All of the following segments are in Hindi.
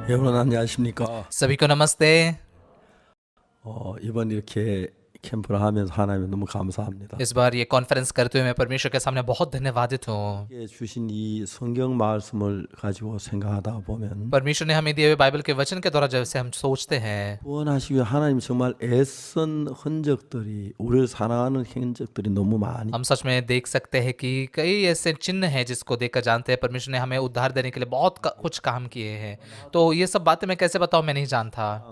여러분 안녕하십니까? सभी को नमस्ते। 이번 이렇게 캠프를 하면서 하나님 너무 감사합니다. इस बार ये कॉन्फ्रेंस करते हुए मैं परमेश्वर के सामने बहुत धन्यवादित हूँ। 이게 주신 이 성경 말씀을 가지고 생각하다 보면 परमेश्वर ने हमें दिए हुए बाइबल के वचन के द्वारा जैसे हम सोचते हैं, 구원하시기 위해 하나님 정말 애쓴 흔적들이 우리를 사랑하는 흔적들이 너무 많이 हम सच में देख सकते हैं कि कई ऐसे चिन्ह हैं जिसको देखकर जानते हैं परमेश्वर ने हमें उद्धार देने के लिए बहुत कुछ काम किए हैं। तो ये सब बातें मैं कैसे बताऊँ, मैं नहीं जानता।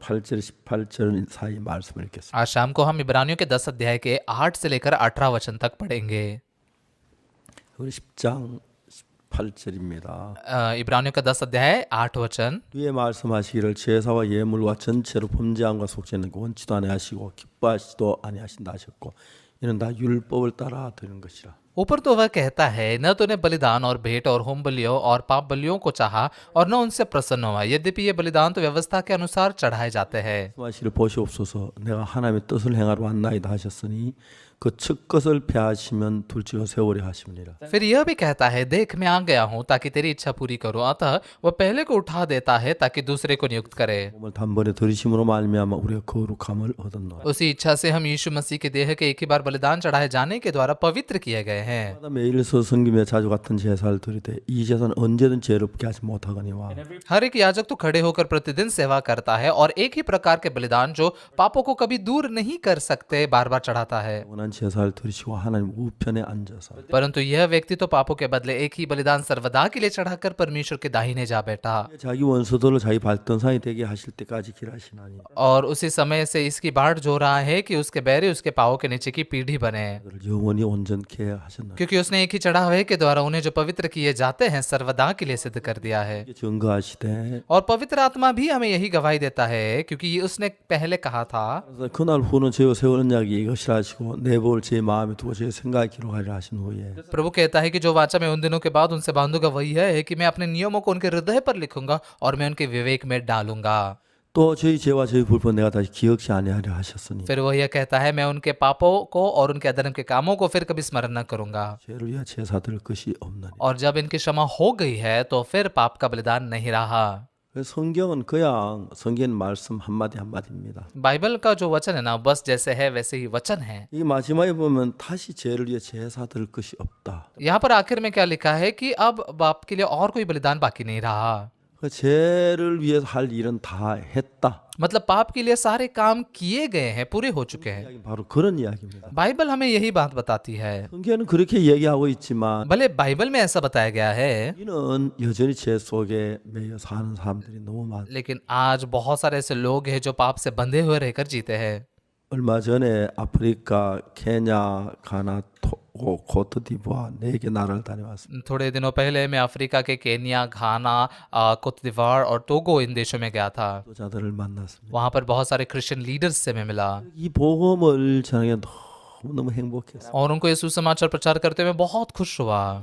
8절 18절 사이 말씀을 읽겠습니다. आज शाम को हम इब्रानियों के 10 अध्याय के 8 से लेकर 18 वचन तक पढ़ेंगे। 우리 10장 18절입니다. इब्रानियों का 10 अध्याय 8 वचन। 위에 말씀하시기를 제사와 예물과 전체로 범죄함과 속죄는 원치도 아니하시고 기뻐하시도 아니하신다 하셨고 이는 다 율법을 따라 드리는 것이라. ऊपर तो वह कहता है, न तो ने बलिदान और भेंट और होम बलियों और पाप बलियों को चाहा और न उनसे प्रसन्न हुआ, यद्यपि ये बलिदान तो व्यवस्था के अनुसार चढ़ाए जाते हैं। 말씀하시기를 보시옵소서 내가 하나님의 뜻을 행하러 왔나이다 하셨으니 그 첫 것을 폐하시면 둘째로 세우려 하심이니라. फिर यह भी कहता है, देख मैं आ गया हूँ ताकि तेरी इच्छा पूरी करूँ, अतः वह पहले को उठा देता है ताकि दूसरे को नियुक्त करे। 몸을 단번에 들이심으로 말미암아 우리가 거룩함을 얻었노라. उसी इच्छा से हम यीशु मसीह के देह के एक ही बार बलिदान चढ़ाए जाने के द्वारा पवित्र किए गए हैं। 마다 매일 서성기며 자주 같은 제사를 드리되 이 제사는 언제든 죄롭게 하지 못하거니와 हर एक याजक तो खड़े होकर प्रतिदिन सेवा करता है और एक ही प्रकार के बलिदान जो पापों को कभी दूर नहीं कर सकते बार बार चढ़ाता है। 원한 제사를 드리시고 하나님 우편에 앉아서 परंतु यह व्यक्ति तो पापों के बदले एक ही बलिदान सर्वदा के लिए चढ़ाकर परमेश्वर के दाहिने जा बैठा 자기 원수들을 자기 발등상이 되게 하실 때까지 길하시나니 और उसी समय से इसकी बाट जो रहा है कि उसके बैरी उसके पाँवों के नीचे की पीढ़ी बने, 그들을 영원히 온전케 하셨나니 क्योंकि उसने एक ही चढ़ावे के द्वारा उन्हें जो पवित्र किए जाते हैं सर्वदा के लिए सिद्ध कर दिया है। 증거하시되 और पवित्र आत्मा भी हमें यही गवाही देता है, क्योंकि उसने पहले कहा था, 그래서 그날 후는 죄와 세월 언약이 이것이라 하시고 내 법을 제 마음에 두고 제 생각에 기록하리라 하신 후에 प्रभु कहता है कि जो वाचा मैं उन दिनों के बाद उनसे बांधूंगा वही है कि मैं अपने नियमों को उनके हृदय पर लिखूंगा और मैं उनके विवेक में डालूंगा। 또 저희 죄와 저희 불법 내가 다시 기억시 아니하려 하셨으니 फिर वह यह कहता है, मैं उनके पापों को और उनके अधर्म के कामों को फिर कभी स्मरण न करूंगा। 죄를 위하여 제사 드릴 것이 없나니 और जब इनकी क्षमा हो गई है तो फिर पाप का बलिदान नहीं रहा। 그래서 성경은 그냥 성경 말씀 한마디 한마디입니다. बाइबल का जो वचन है ना, बस जैसे है वैसे ही वचन है। 이 마지막에 보면 다시 죄를 위해 제사 드릴 것이 없다. यहाँ पर आखिर में क्या लिखा है कि अब बाप के लिए और कोई बलिदान बाकी नहीं रहा। 그 죄를 위해서 할 일은 다 했다. मतलब पाप के लिए सारे काम किए गए हैं, पूरे हो चुके हैं। 이야기는 바로 그런 이야기입니다. बाइबल हमें यही बात बताती है। 성경은 그렇게 얘기하고 있지만 भले बाइबल में ऐसा बताया गया है, 우리는 여전히 죄 속에 매여 사는 사람들이 너무 많아. लेकिन आज बहुत सारे ऐसे लोग हैं जो पाप से बंधे हुए रहकर जीते हैं। 얼마 전에 아프리카, 케냐, 가나, 토고, 코트디부아 4개 나라를 다녀왔습니다. थोड़े दिनों पहले मैं अफ्रीका के केन्या, घाना, कोत दिवार और टोगो इन देशों में गया था। 자들을 만났습니다. वहां पर बहुत सारे क्रिश्चियन लीडर्स से मैं मिला 이 복음을 전하기 너무 행복했어요. और उनको ये सुसमाचार प्रचार करते हुए बहुत खुश हुआ।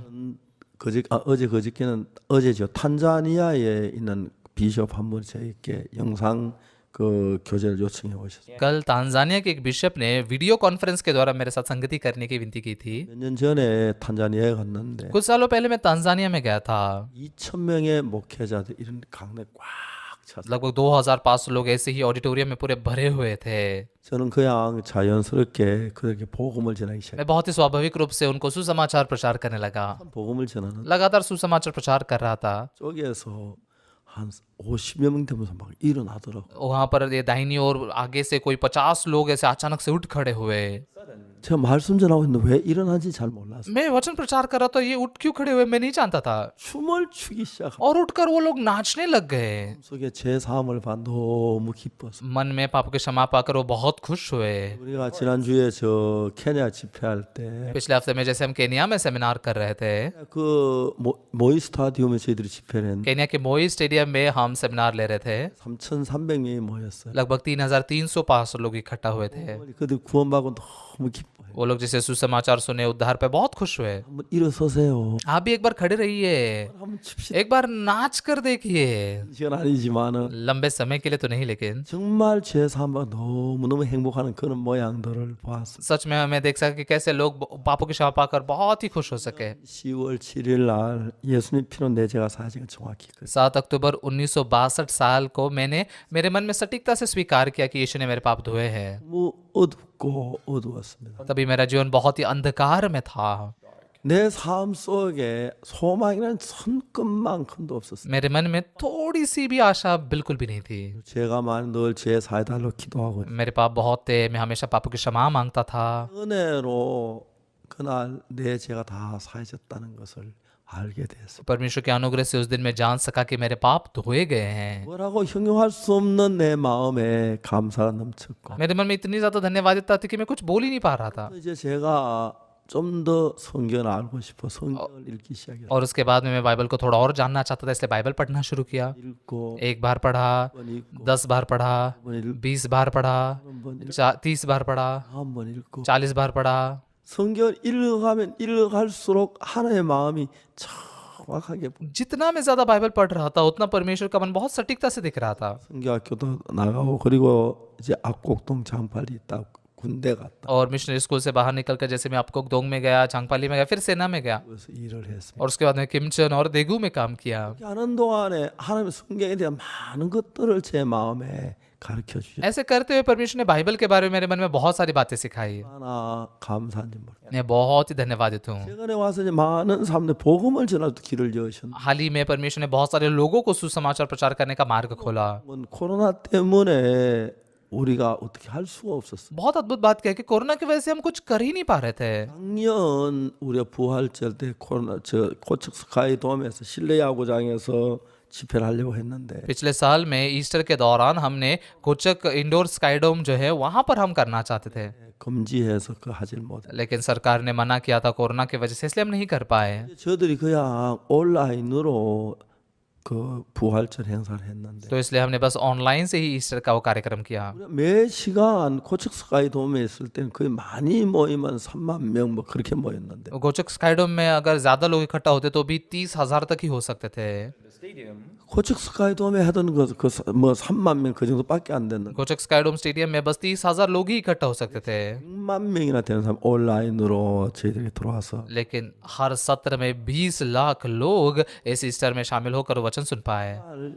어제 그저께는 어제죠. 탄자니아에 있는 비숍 한 분이 저에게 영상 그 교제를 요청해 오셨어요. कल तांजानिया के एक बिशप ने वीडियो कॉन्फ्रेंस के द्वारा मेरे साथ संगति करने की विनती की थी। 몇 년 전에 탄자니아에 갔는데 कुछ सालों पहले मैं तांजानिया में गया था। 2,000명의 목회자들 이런 강대 꽉 찼어요. लगभग 2500 लोग ऐसे ही ऑडिटोरियम में पूरे भरे हुए थे। 저는 그냥 자연스럽게 그렇게 복음을 전하기 시작했어요. मैं बहुत ही स्वाभाविक रूप से उनको सुसमाचार प्रचार करने लगा। 복음을 전하는 लगातार सुसमाचार प्रचार कर रहा था। 쪽에서 한 50여 명 되면서 막 일어나더라고. वहां पर ये दाहिनी ओर आगे से कोई 50 लोग ऐसे अचानक से उठ खड़े हुए। 제가 말씀 전하고 있는데 왜 일어나는지 잘 몰랐어요. मैं वचन प्रचार कर रहा था, ये उठ क्यों खड़े हुए मैं नहीं जानता था। 춤을 추기 시작하고 और उठकर वो लोग नाचने लग गए। 속에 제 사함을 봐 너무 기뻤어. मन में पाप के क्षमा पाकर वो बहुत खुश हुए। 우리가 지난주에 저 케냐 집회할 때 पिछले हफ्ते में जैसे हम केन्या में सेमिनार कर रहे थे, 그 모이 스타디움에 저희들이 집회를 했는데 केन्या के मोई स्टेडियम में हम सेमिनार ले रहे थे। 3,300명이 모였어요. लगभग 3300 लोग इकट्ठा हुए थे। 그들 구원받고 너무 기뻐요. वो लोग जैसे सुसमाचार सुने उद्धार पे बहुत खुश हुए। 한번 일어서세요. आप भी एक बार खड़े रहिए, 한번 칩시다. एक बार नाच कर देखिए। 시간 아니지만은 लंबे समय के लिए तो नहीं, लेकिन 정말 죄 사함과 너무너무 행복하는 그런 모양들을 보았습니다. सच में हमें देख सके कि कैसे लोग पापों की क्षमा पाकर बहुत ही खुश हो सके। 10월 7일 날 예수님 피로 내 죄가 사하신 건 정확히 그래요. 7 अक्टूबर 1962 साल को मैंने मेरे मन में सटीकता से स्वीकार किया कि यीशु ने मेरे पाप धोए हैं। 너무 어둡고 어두웠습니다. तभी मेरा जीवन बहुत ही अंधकार में था। 내 삶 속에 소망이란 손끝만큼도 없었어요. मेरे मन में थोड़ी सी भी आशा बिल्कुल भी नहीं थी। 죄가 많은 늘죄 사해달라고 기도하고 मेरे पाप बहुत थे, मैं हमेशा पापों की क्षमा मांगता था। 은혜로 그날 내 죄가 다 사해졌다는 것을 알게 됐어요. परमेश्वर के अनुग्रह से उस दिन मैं जान सका कि मेरे पाप धोए गए हैं। 뭐라고 형용할 수 없는 내 마음에 감사가 넘쳤고 मेरे मन में इतनी ज्यादा धन्यवादिता थी कि मैं कुछ बोल ही नहीं पा रहा था। 이제 제가 좀 더 성경을 알고 싶어 성경을 읽기 시작했어요. और उसके बाद में मैं बाइबल को थोड़ा और जानना चाहता था, इसलिए बाइबल पढ़ना शुरू किया। 읽고 एक बार पढ़ा, 한번 읽고 10 बार पढ़ा, 한번 읽고 20 बार पढ़ा, 한번 읽고 30 बार पढ़ा, 한번 읽고 40 बार पढ़ा। 성경을 읽어가면 읽어갈수록 하나님의 마음이 정확하게 जितना मैं ज्यादा बाइबल पढ़ रहा था उतना परमेश्वर का मन बहुत सटीकता से दिख रहा था। 성경학교도 나가고 그리고 이제 압곡동 장팔이 있다 군대 갔다 और मिशनरी स्कूल से बाहर निकलकर जैसे मैं आपको दोंग में गया, चांगपाली में गया, फिर सेना में गया, 그래서 일을 했습니다. और उसके बाद मैं किमचन और देगू में काम किया। 이렇게 하는 동안에 하나님의 성경에 대한 많은 것들을 제 마음에 가르쳐 주셨어요. ऐसे करते हुए परमेश्वर ने बाइबल के बारे में मेरे मन में बहुत सारी बातें सिखाई। 얼마나 감사한지 모르겠어요. मैं बहुत ही धन्यवादित हूँ। 최근에 와서 이제 많은 사람들 복음을 전하도 길을 여셨는데 हाल ही में परमेश्वर ने बहुत सारे लोगों को सुसमाचार प्रचार करने का मार्ग खोला। 코로나 때문에 우리가 어떻게 할 수가 없었어요. बहुत अद्भुत बात क्या है कि कोरोना की वजह से हम कुछ कर ही नहीं पा रहे थे। 작년 우리가 부활절 때 코로나 저 고척 스카이 돔에서 실내 야구장에서 집회를 하려고 했는데 पिछले साल में ईस्टर के दौरान हमने कोचक इंडोर स्काईडोम जो है वहां पर हम करना चाहते थे, 금지해서 그 하질 못해. लेकिन सरकार ने मना किया था कोरोना की वजह से, इसलिए हम नहीं कर पाए। 저들이 그냥 온라인으로 그 부활절 행사를 했는데 तो इसलिए हमने बस ऑनलाइन से ही ईस्टर का वो कार्यक्रम किया। 우리가 매 시간 고척 스카이 돔에 있을 때는 거의 많이 모이면 3만 명 뭐 그렇게 모였는데 कोचक स्काईडोम में अगर ज्यादा लोग इकट्ठा होते तो भी 30,000 तक ही हो सकते थे। 고척 스카이 돔에 하던 그뭐 3만 명 그 정도밖에 안 됐는데 कोचक स्काईडोम स्टेडियम में बस 30,000 लोग ही इकट्ठा हो सकते थे, 100만 명이나 되는 사람 온라인으로 저희들이 들어와서 लेकिन हर सत्र में 20 लाख लोग इस ईस्टर में शामिल होकर वचन सुन पाए।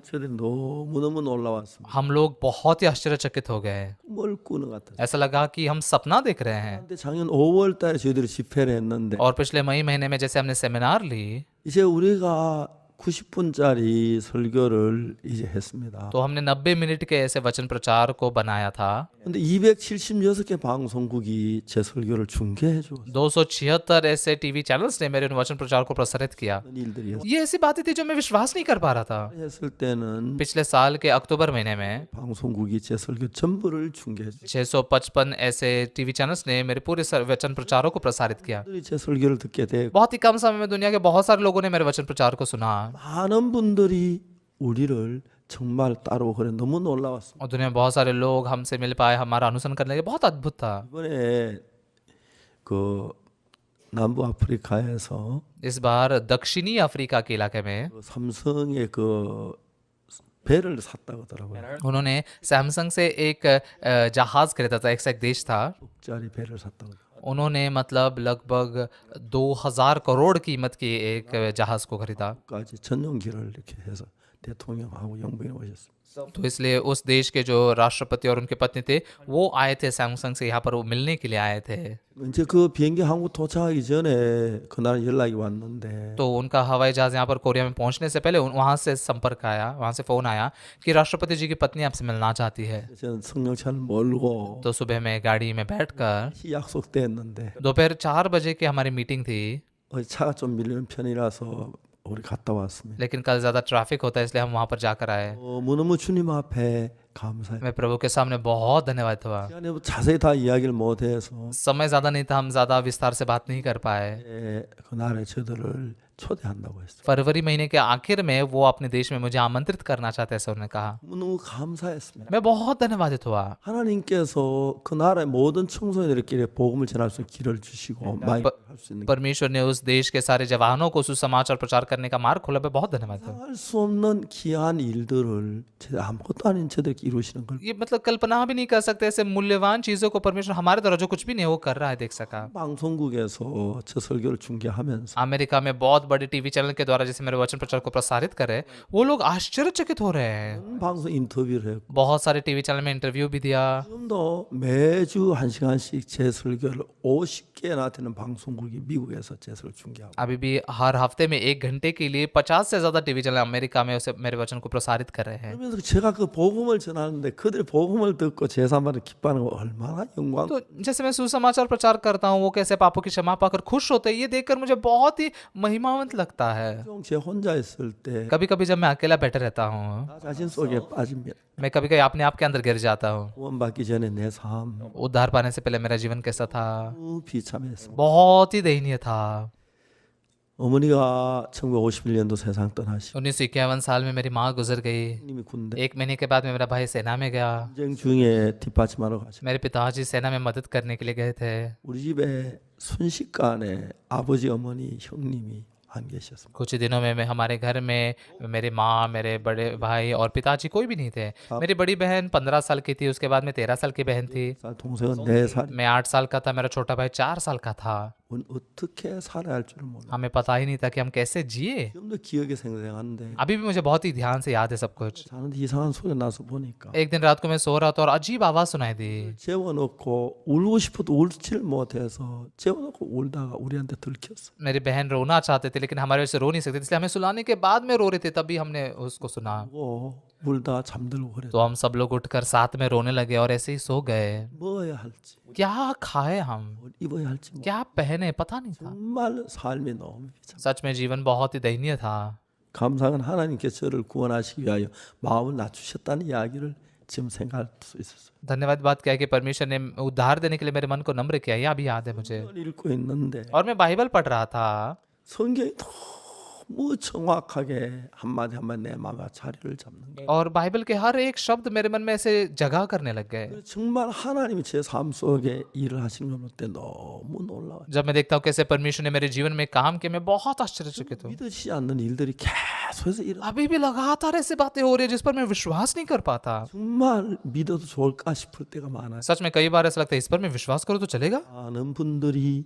저들이 너무너무 놀라웠습니다. हम लोग बहुत ही आश्चर्यचकित हो गए। 뭘 꾸는 것 같았어요. ऐसा लगा कि हम सपना देख रहे हैं। 근데 작년 5월 달에 저희들이 집회를 했는데 और पिछले मई महीने में जैसे हमने सेमिनार ली 이제 우리가 90분짜리 설교를 इ제 했습니다. तो हमने 90 मिनट के ऐसे वचन प्रचार को बनाया था। 근데 276개 방송국이 제 설교를 중계해 줬어요. 276 ऐसे टीवी चैनल्स ने मेरे वचन प्रचार को प्रसारित किया। 그런 일들이 ये ऐसी बातें थी जो मैं विश्वास नहीं कर पा रहा था। 했을 때는 पिछले साल के अक्टूबर महीने में 방송국이 제 설교 전부를 중계해 줬어요. 655 ऐसे टीवी चैनल्स ने मेरे पूरे वचन प्रचारों को प्रसारित किया। 들이 제 설교를 듣게 되고 बहुत ही कम समय में दुनिया के बहुत सारे लोगों ने मेरे वचन प्रचार को सुना 많은 분들이 우리를 정말 따르고 그래 너무 놀라웠습니다. और दुनिया में बहुत सारे लोग हमसे मिल पाए, हमारा अनुसरण करने लगे, बहुत अद्भुत था। 이번에 그 남부 아프리카에서 इस बार दक्षिणी अफ्रीका के इलाके में 그 삼성의 그 배를 샀다고 하더라고요. उन्होंने सैमसंग से एक जहाज खरीदा था। एक देश था, 6짜리 배를 샀다고. उन्होंने मतलब लगभग 2000 करोड़ कीमत की एक जहाज को खरीदा। 까지 전용기를 이렇게 해서 대통령하고 영부인이 오셨습니다. तो इसलिए उस देश के जो राष्ट्रपति और उनके पत्नी थे वो आए थे सैमसंग से, यहाँ पर वो मिलने के लिए आए थे। 이제 그 비행기 한국 도착하기 전에 그날 연락이 왔는데 तो उनका हवाई जहाज यहाँ पर कोरिया में पहुंचने से पहले वहाँ से संपर्क आया, वहाँ से फ़ोन आया कि राष्ट्रपति जी की पत्नी आपसे मिलना चाहती है। 저는 성령차를 몰고 तो सुबह में गाड़ी में बैठकर 약속됐는데 दोपहर 4 बजे की हमारी मीटिंग थी, 차가 좀 밀리는 편이라서 우리 갔다 왔습니다. लेकिन कल ज़्यादा ट्रैफिक होता है इसलिए हम वहाँ पर जाकर आए। 너무너무 주님 앞에 감사해요. मैं प्रभु के सामने बहुत धन्यवाद हुआ। 시간에 자세히 다 이야기를 못해서 समय ज़्यादा नहीं था, हम ज़्यादा विस्तार से बात नहीं कर पाए, 그날에 저들을 초대한다고 했어요. फरवरी महीने के आखिर में वो अपने देश में मुझे आमंत्रित करना चाहते ऐसा उन्होंने कहा। 너무 감사했습니다. मैं बहुत धन्यवादित हुआ। 하나님께서 그 나라의 모든 청소년들에게 복음을 전할 수 있는 길을 주시고 많이 할 수 있는 परमेश्वर ने उस देश के सारे जवानों को सुसमाचार प्रचार करने का मार्ग खोला। मैं बहुत धन्यवाद हूँ। 할 수 없는 귀한 일들을 아무것도 아닌 저들에게 이루시는 걸 ये मतलब कल्पना भी नहीं कर सकते ऐसे मूल्यवान चीजों को परमेश्वर हमारे द्वारा जो कुछ भी नहीं वो कर रहा है देख सका। 방송국에서 저 설교를 중계하면서 अमेरिका में बहुत बड़े टीवी चैनल के द्वारा जैसे मेरे वचन प्रचार को प्रसारित करे वो लोग आश्चर्यचकित हो रहे हैं। 방송 인터뷰를 했고 बहुत सारे टीवी चैनल में इंटरव्यू भी दिया। 지금도 매주 1시간씩 제 설교를 50개나 되는 방송국이 미국에서 제 설교를 중계하고 अभी भी हर हफ्ते में 1 घंटे के लिए 50 से ज्यादा टीवी चैनल अमेरिका में उसे मेरे वचन को प्रसारित कर रहे हैं। 그러면서 제가 그 복음을 전하는데 그들이 복음을 듣고 제사만을 기뻐하는 거 얼마나 영광. तो जैसे मैं सुसमाचार प्रचार करता हूँ वो कैसे पापों की क्षमा पाकर खुश होते हैं ये देखकर मुझे बहुत ही महिमावंत लगता है। 제 혼자 있을 때 कभी कभी जब मैं अकेला बैठा रहता हूँ 나 자신 속에 빠집니다. मैं कभी कभी अपने आप के अंदर गिर जाता हूँ। 구원받기 전에 내 삶 उद्धार पाने से पहले मेरा जीवन कैसा था? 비참했습니다. बहुत ही दयनीय था। 어머니가 1951년도 세상 떠나시고 1951 साल में मेरी माँ गुजर गई। 님이 군대 1 महीने के बाद में मेरा भाई सेना में गया। 전쟁 중에 뒷받침하러 가시고 मेरे पिताजी सेना में मदद करने के लिए गए थे। 우리 집에 순식간에 아버지 어머니 형님이 안 계셨습니다. कुछ ही दिनों में हमारे घर में मेरी माँ मेरे बड़े भाई और पिताजी कोई भी नहीं थे। मेरी बड़ी बहन 15 साल की थी। उसके बाद में 13 साल की बहन थी। 동생은 4살. मैं 8 साल का था। मेरा छोटा भाई 4 साल का था। 어떻게 살아야 할 줄을 몰라. हमें पता ही नहीं था कि हम कैसे जिए। 지금도 기억이 생생한데 अभी भी मुझे बहुत ही ध्यान से याद है सब कुछ। 자는데 이상한 소리 나서 보니까 एक दिन रात को मैं सो रहा था और अजीब आवाज सुनाई दी। 재워놓고 울고 싶어도 울지를 못해서 재워놓고 울다가 우리한테 들켰어. मेरी बहन रोना चाहते थे लेकिन हमारे वजह से रो नहीं सकते इसलिए हमें सुलाने के बाद में रो रहे थे तभी हमने उसको सुना। 울다가 잠들고 그래. तो हम सब लोग उठकर साथ में रोने लगे और ऐसे ही सो गए। 먹어야 할지 क्या खाए हम, 뭘 입어야 할지 क्या पहने पता नहीं था। 정말 삶이 너무 비참. सच में जीवन बहुत ही दयनीय था। 감사한 하나님께서 저를 구원하시기 위하여 마음을 낮추셨다는 이야기를 지금 생각할 수 있었어요. धन्यवाद बात क्या है कि परमेश्वर ने उद्धार देने के लिए मेरे मन को नम्र किया। ये अभी याद है मुझे। 읽고 있는데 और मैं बाइबल पढ़ रहा था। 성경이 너무 정확하게 한마디 한마디 내 마음에 자리를 잡는 거예요. और बाइबल के हर एक शब्द मेरे मन में ऐसे जगह करने लग गए। 정말 하나님이 제 삶 속에 일을 하시는 걸 볼 때 너무 놀라워요. जब मैं देखता हूँ कैसे परमेश्वर ने मेरे जीवन में काम किया मैं बहुत आश्चर्यचकित हूँ। 믿으시지 않는 일들이 계속해서 일어. अभी भी लगातार ऐसी बातें हो रही है जिस पर मैं विश्वास नहीं कर पाता। 정말 믿어도 좋을까 싶을 때가 많아요. सच में कई बार ऐसा लगता है इस पर मैं विश्वास करूँ तो चलेगा। 많은 분들이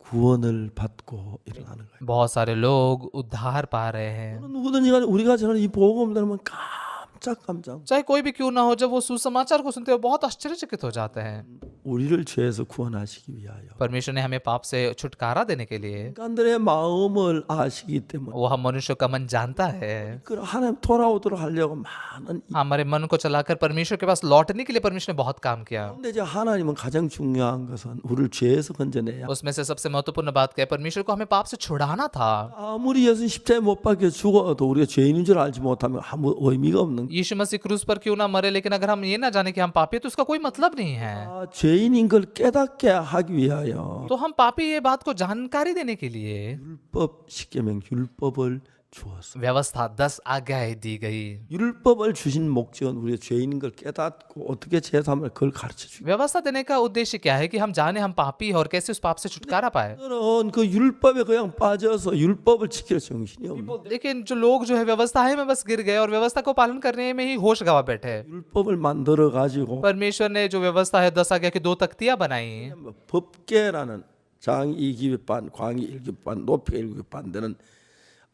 구원을 받고 일어나는 거예요. बहुत सारे लोग उद्धार पा रहे हैं। 누구든지 간에 우리가 전하는 이 복음 들으면 깜짝깜짝 चाहे कोई भी क्यों ना हो, जब वो सुसमाचार को सुनते हो बहुत आश्चर्यचकित हो जाते हैं। 우리를 죄에서 구원하시기 위하여 परमेश्वर ने हमें पाप से छुटकारा देने के लिए 인간들의 마음을 아시기 때문에 वो हम मनुष्य का मन जानता है। 그 하나님 돌아오도록 하려고 많은 हमारे मन को चलाकर परमेश्वर के पास लौटने के लिए परमेश्वर ने बहुत काम किया। 근데 이제 하나님은 가장 중요한 것은 우리를 죄에서 건져내야. उसमें से सबसे महत्वपूर्ण बात क्या है? परमेश्वर को हमें पाप से छुड़ाना था। 아무리 예수 십자가에 못 박혀 죽어도 우리가 죄인인 줄 알지 못하면 아무 의미가 없는. यीशु मसीह क्रूस पर क्यों ना मरे, लेकिन अगर हम ये ना जाने कि हम पापी हैं, तो उसका कोई मतलब नहीं है। 죄인인 걸 깨닫게 하기 위하여 तो हम पापी ये बात को जानकारी देने के लिए 율법 십계명 율법을 주었어. व्यवस्था 10 आज्ञाएं दी गई। 율법을 주신 목적은 우리가 죄인인 걸 깨닫고 어떻게 제삼을 그걸 가르쳐 주기. व्यवस्था देने का उद्देश्य क्या है कि हम जाने हम पापी हैं और कैसे उस पाप से छुटकारा पाए। 너는 그 율법에 그냥 빠져서 율법을 지킬 정신이 없는. लेकिन जो लोग जो है व्यवस्था में बस गिर गए और व्यवस्था को पालन करने में ही होश गवा बैठे। 율법을 만들어 가지고 परमेश्वर ने जो व्यवस्था है 10 आज्ञा की 2 तख्तियां बनाई। 법계라는 장이 2규반, 광이 1규반, 높이가 1규반 되는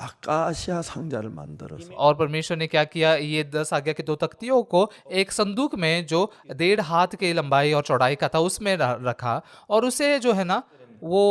아카시아 상자를 만들어서 और परमेश्वर ने क्या किया, ये 10 आज्ञा की 2 तख्तियों को एक संदूक में जो 1.5 हाथ की लंबाई और चौड़ाई का था उसमें रखा और उसे जो है ना वो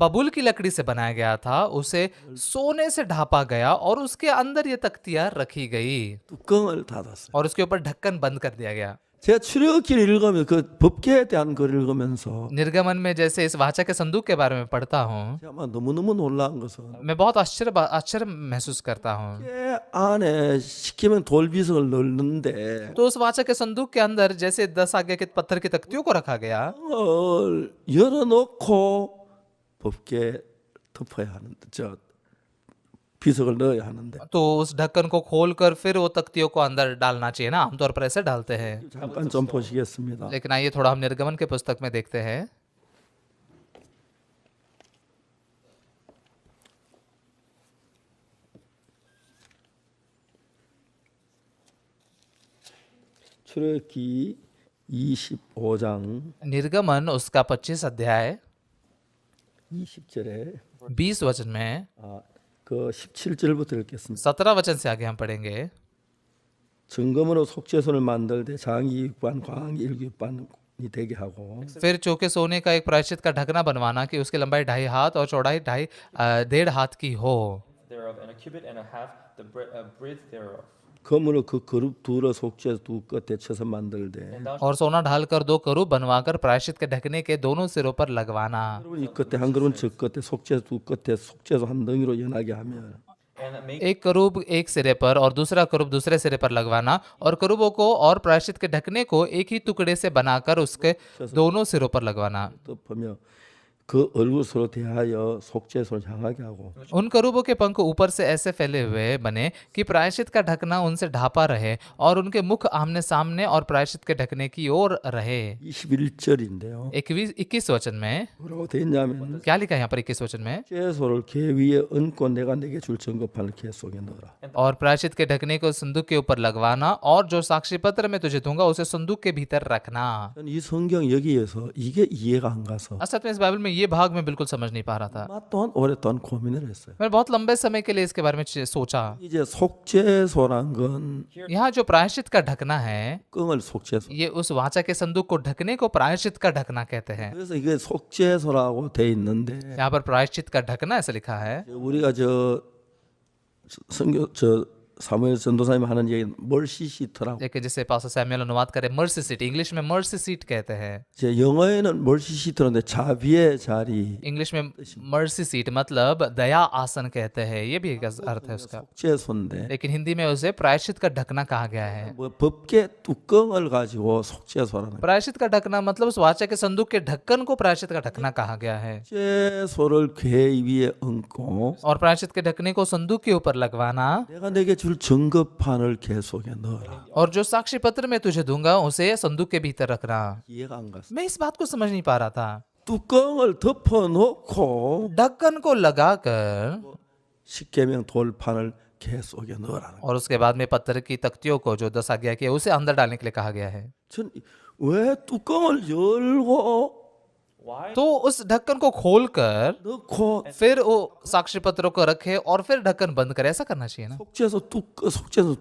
बबूल की लकड़ी से बनाया गया था, उसे सोने से ढापा गया और उसके अंदर ये तख्तियां रखी गई 뚜껑을 닫았어요. और उसके ऊपर ढक्कन बंद कर दिया गया। 제가 출애굽기를 읽으면 그 법계에 대한 걸 읽으면서 निर्गमन में जैसे इस वाचा के संदूक के बारे में पढ़ता हूँ, 제가 너무너무 놀라운 것은 मैं बहुत आश्चर्य महसूस करता हूँ। 그 안에 십계명 돌비석을 넣는데 तो उस वाचा के संदूक के अंदर जैसे 10 आज्ञा के पत्थर की तख्तियों को रखा गया, 을 열어놓고 법계 덮어야 하는데 저 비석을 넣어야 하는데 तो उस ढक्कन को खोलकर फिर वो तख्तियों को अंदर डालना चाहिए ना, आमतौर पर ऐसे डालते हैं। 잠깐 좀 보시겠습니다. लेकिन आइए थोड़ा हम निर्गमन के पुस्तक में देखते हैं। 출애굽기 25장 निर्गमन उसका 25 अध्याय 20절에 20 वचन में 그 17절부터 읽겠습니다. 17 वचन से आगे हम पढ़ेंगे। 증거물로 속죄손을 만들 때 장이 6반, 광이 1반이 되게 하고 फिर चौके सोने का एक प्रायश्चित का ढकना बनवाना कि उसकी लंबाई 2.5 हाथ और चौड़ाई 1.5 हाथ की हो, thereof, and a cubit and a half the breadth thereof. 검으로 그 그룹 둘어 속죄 두 끝에 쳐서 만들 때 और सोना ढालकर 2 करूब बनवाकर प्रायश्चित के ढकने के दोनों सिरों पर लगवाना। 이 끝에 한 그룹은 저 끝에 속죄 두 끝에 속죄소 한 덩이로 연하게 하면 And make एक करूब एक सिरे पर और दूसरा करूब दूसरे सिरे पर लगवाना, और करूबों को और प्रायश्चित के ढकने को एक ही टुकड़े से बनाकर उसके दोनों सिरों पर लगवाना। 덮으며 그 얼굴으로 대하여 속죄소를 향하게 하고 उन करूबों के पंख ऊपर से ऐसे फैले हुए बने कि प्रायश्चित का ढकना उनसे ढापा रहे और उनके मुख आमने सामने और प्रायश्चित के ढकने की ओर रहे। 21절인데요. 21 वचन में 뭐라고 돼 있냐면 क्या लिखा है यहाँ पर 21 वचन में? 속죄소를 개 위에 얹고 내가 내게 줄 증거판을 개 속에 넣어라. और प्रायश्चित के ढकने को संदूक के ऊपर लगवाना, और जो साक्षी पत्र में तुझे दूंगा उसे संदूक के भीतर रखना। 저는 이 성경 여기에서 이게 इ해가 안 가서 असल में इस बाइबल में ये भाग मैं बिल्कुल समझ नहीं पा रहा था। 나 또한 오랫동안 고민을 했어요. मैंने बहुत लंबे समय के लिए इसके बारे में सोचा। 이제 속죄소란 건 यहाँ जो प्रायश्चित का ढकना है, 끙을 속죄소. ये उस वाचा के संदूक को ढकने को प्रायश्चित का ढकना कहते हैं। 그래서 이게 속죄소라고 돼 있는데 यहाँ पर प्रायश्चित का ढकना ऐसा लिखा है। 우리가 성경 사무엘 전도사님 하는 얘기 멀시 시트라고. लेकिन जिसे पास्टर सैमुअल अनुवाद करे मर्सी सीट, इंग्लिश में मर्सी सीट कहते हैं। 제 영어에는 멀시 시트인데 자비의 자리. इंग्लिश में मर्सी सीट मतलब दया आसन कहते हैं, ये भी एक अर्थ है उसका। 속죄소인데 लेकिन हिंदी में उसे प्रायश्चित का ढकना कहा गया है। 뭐 법계 뚜껑을 가지고 속죄소라는 거예요. प्रायश्चित का ढकना मतलब उस वाचा के संदूक के ढक्कन को प्रायश्चित का ढकना कहा गया है। 속죄소를 궤 위에 얹고 और प्रायश्चित के ढकने को संदूक के ऊपर लगवाना, 내가 내게 줄 증거판을 궤 속에 넣어라. और जो साक्षी पत्र में तुझे दूंगा उसे संदूक के भीतर रखना। 이해가 안 갔어. मैं इस बात को समझ नहीं पा रहा था। 뚜껑을 덮어놓고 ढक्कन को लगाकर 십계명 돌판을 궤 속에 넣으라는 거예요. और उसके बाद में पत्थर की तख्तियों को जो 10 आज्ञा की है उसे अंदर डालने के लिए कहा गया है। 전왜 뚜껑을 열고 why तो उस ढक्कन को खोलकर 넣고 फिर वो साक्षी पत्रों को रखे और फिर ढक्कन बंद करे, ऐसा करना चाहिए ना। 속죄소